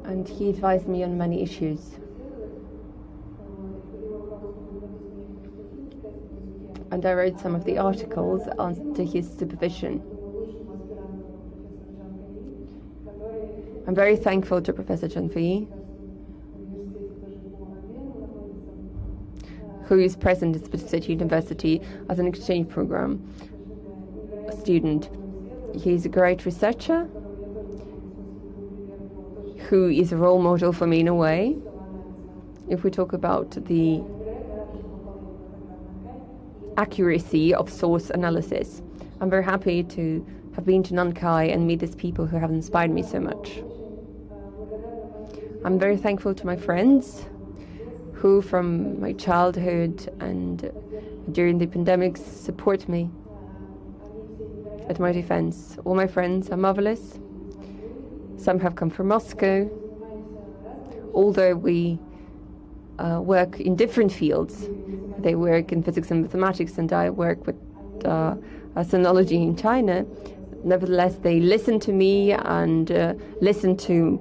and he advised me on many issues. And I wrote some of the articles under his supervision. I'm very thankful to Professor Confucian, who is present at Specialisation University as an exchange program student. He's a great researcher who is a role model for me in a way. If we talk about the accuracy of source analysis, I'm very happy to have been to Nankai and meet these people who have inspired me so much. I'm very thankful to my friends who from my childhood and during the pandemic support me at my defense. All my friends are marvelous. Some have come from Moscow. Although we work in different fields, they work in physics and mathematics, and I work with sonology in China. Nevertheless, they listen to me and listen to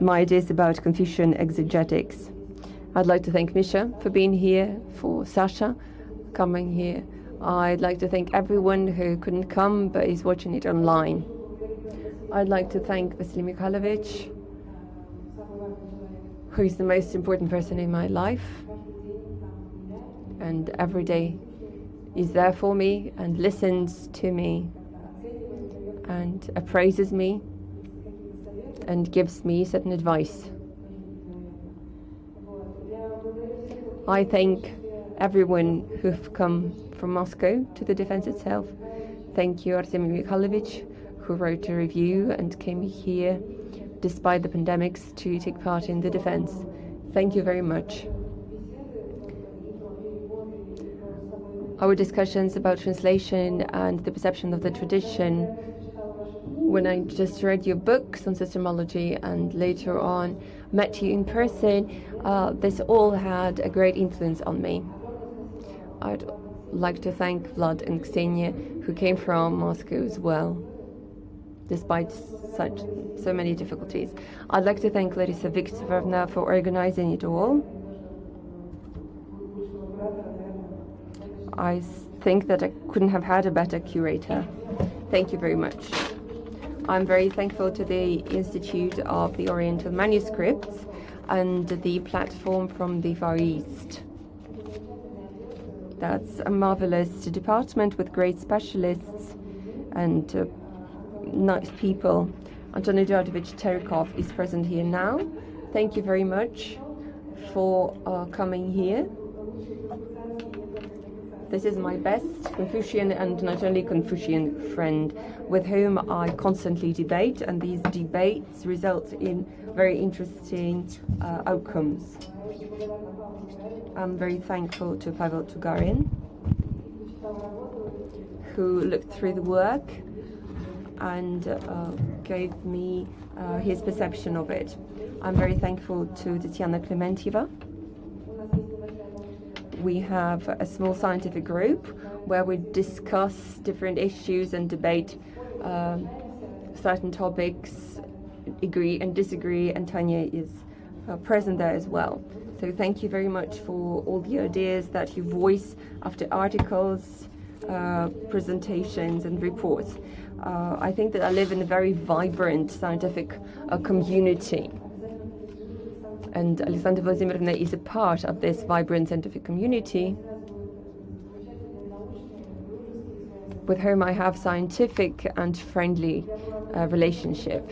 my ideas about Confucian exegetics. I'd like to thank Misha for being here, for Sasha coming here. I'd like to thank everyone who couldn't come but is watching it online. I'd like to thank Vasily Mikhailovich, who is the most important person in my life, and every day is there for me and listens to me and appraises me and gives me certain advice. I thank everyone who've come from Moscow to the defense itself. Thank you, Artemy Mikhailovich, who wrote a review and came here despite the pandemics to take part in the defense. Thank you very much. Our discussions about translation and the perception of the tradition, when I just read your books on systemology and later on met you in person, this all had a great influence on me. I'd like to thank Vlad and Ksenia, who came from Moscow as well. despite so many difficulties. I'd like to thank Larissa Viktorovna for organizing it all. I think that I couldn't have had a better curator. Thank you very much. I'm very thankful to the Institute of the Oriental Manuscripts and the platform from the Far East. That's a marvelous department with great specialists and nice people. Anton Eduardovich Terikov is present here now. Thank you very much for coming here. This is my best Confucian and not only Confucian friend with whom I constantly debate, and these debates result in very interesting outcomes. I'm very thankful to Pavel Tugarin, who looked through the work and gave me his perception of it. I'm very thankful to Tatiana Klementieva. We have a small scientific group where we discuss different issues and debate certain topics, agree and disagree, and Tanya is present there as well. So thank you very much for all the ideas that you voice after articles, presentations and reports. I think that I live in a very vibrant scientific community. And Alexandra Vladimirovna is a part of this vibrant scientific community with whom I have scientific and friendly relationship.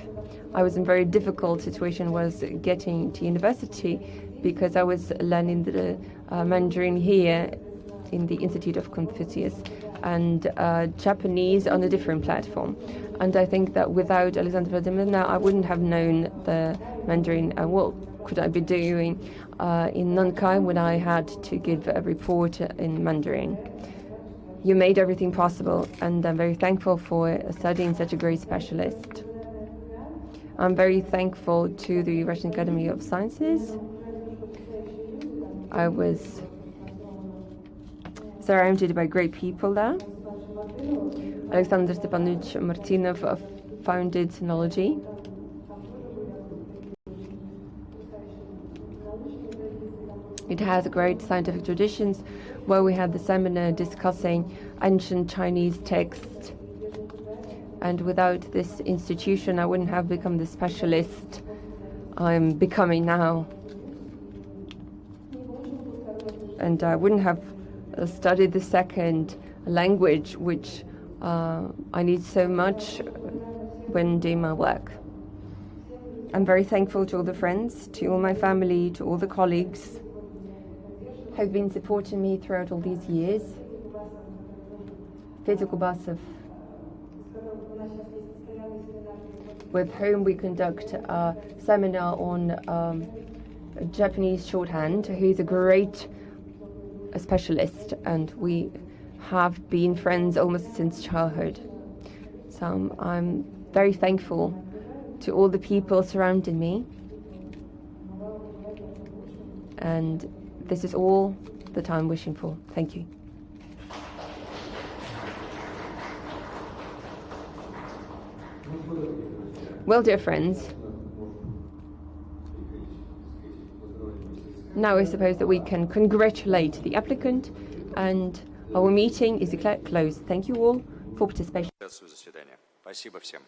I was in a very difficult situation was getting to university because I was learning the Mandarin here in the Institute of Confucius and Japanese on a different platform. And I think that without Alexandra Vladimirovna, I wouldn't have known the Mandarin. What could I be doing in Nankai when I had to give a report in Mandarin? You made everything possible, and I'm very thankful for studying such a great specialist. I'm very thankful to the Russian Academy of Sciences. I was surrounded by great people there. Alexander Stepanovich Martynov founded Sinology. It has great scientific traditions where we had the seminar discussing ancient Chinese texts. And without this institution, I wouldn't have become the specialist I'm becoming now. And I wouldn't have studied the second language, which I need so much when doing my work. I'm very thankful to all the friends, to all my family, to all the colleagues who have been supporting me throughout all these years. Fedor Kubasov, with whom we conduct a seminar on Japanese shorthand, who's a great specialist, and we have been friends almost since childhood. So I'm very thankful to all the people surrounding me, and this is all that I'm wishing for. Thank you. Well, dear friends, now I suppose that we can congratulate the applicant, and our meeting is declared closed. Thank you all for participation. Спасибо всем.